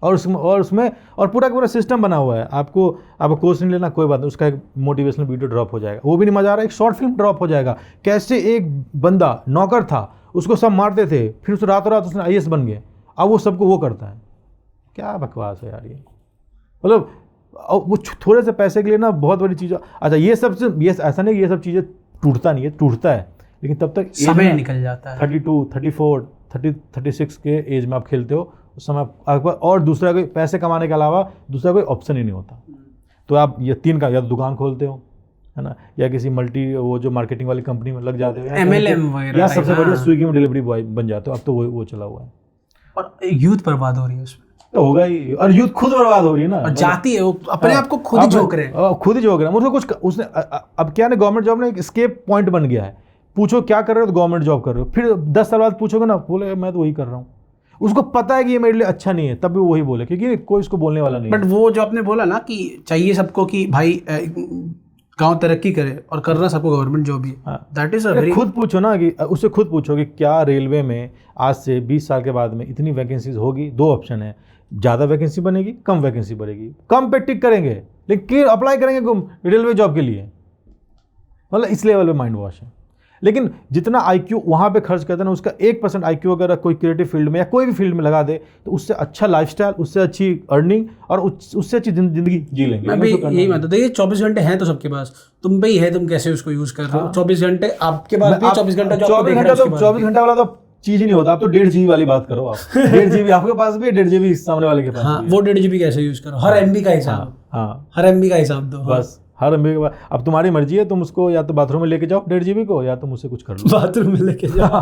और उसमें पूरा का पूरा सिस्टम बना हुआ है। आपको कोर्स नहीं लेना, कोई बात नहीं, उसका एक मोटिवेशनल वीडियो ड्रॉप हो जाएगा, वो भी नहीं मजा आ रहा, एक शॉर्ट फिल्म ड्रॉप हो जाएगा। कैसे एक बंदा नौकर था, उसको सब मारते थे, फिर उसे रातों रात उसने IAS बन गए, अब वो सबको वो करता है। क्या बकवास है यार ये। मतलब वो थोड़े से पैसे के लिए ना बहुत बड़ी चीज़। अच्छा ये ऐसा नहीं कि ये सब चीज़ें टूटता नहीं है, टूटता है, लेकिन तब तक समय निकल जाता है। 32, 34, 36 के एज में आप खेलते हो, उस समय आपके पास और दूसरा कोई पैसे कमाने के अलावा दूसरा कोई ऑप्शन ही नहीं होता। तो आप ये 3 का या तो दुकान खोलते हो, है ना, या किसी वो जो मार्केटिंग वाली कंपनी में लग जाते हो, MLM वगैरह, या सबसे बढ़िया स्विगी में डिलीवरी बॉय बन जाते हो। अब तो वो चला हुआ है। और यूथ बर्बाद हो रही है उसमें। तो होगा ही, और यूथ खुद बर्बाद हो रही है ना, और जाती है वो अपने आप को खुद ही झोंक रहे हैं। खुद ही झोंक रहे हैं उसको कुछ उसने अब क्या ना, गवर्नमेंट जॉब ने एक स्केप पॉइंट बन गया है। पूछो क्या कर रहे हो तो गवर्नमेंट जॉब कर रहे हो, फिर 10 साल बाद पूछोगे ना, बोले मैं तो वही कर रहा हूँ। उसको पता है कि ये मेरे लिए अच्छा नहीं है, तब भी वही बोले, क्योंकि कोई इसको बोलने वाला नहीं है। बट वो जो आपने बोला ना कि चाहिए सबको कि भाई गांव तरक्की करे और करना सबको government job he, that is a very. खुद पूछो ना कि उससे खुद पूछो कि क्या रेलवे में आज से 20 साल के बाद में इतनी वैकेंसीज होगी? 2 ऑप्शन है, ज़्यादा वैकेंसी बनेगी, कम वैकेंसी बढ़ेगी। कम पे टिक करेंगे लेकिन अप्लाई करेंगे रेलवे जॉब के लिए, मतलब इस लेवल पे माइंड वॉश है। लेकिन जितना IQ वहाँ पे खर्च करते हैं ना, उसका 1% IQ अगर कोई क्रिएटिव फील्ड में या कोई भी फील्ड में लगा दे तो उससे अच्छा लाइफस्टाइल, उससे अच्छी अर्निंग और उससे अच्छी जिंदगी जी लेंगे। मैं भी यही मानता हूँ। देखिए 24 घंटे हैं तो सबके पास, तुम पे ही है तुम कैसे उसको यूज कर रहे हो। 24 घंटे आपके पास भी, 24 घंटा जो आपको देख रहा है उसके पास भी। 24 घंटा वाला तो चीज ही नहीं होता। आप तो 1.5 GB वाली बात करो, आप 1.5 GB आपके पास भी, 1.5 GB सामने वाले के पास। हाँ, वो 1.5 GB कैसे यूज करो, हर MB का हिसाब। हाँ, हर MB का हिसाब दो बस हर MB के बाद। अब तुम्हारी मर्जी है, तुम उसको या तो बाथरूम में लेके जाओ 1.5 GB को, या तुम उससे कुछ कर लो बाथरूम में लेके जाओ।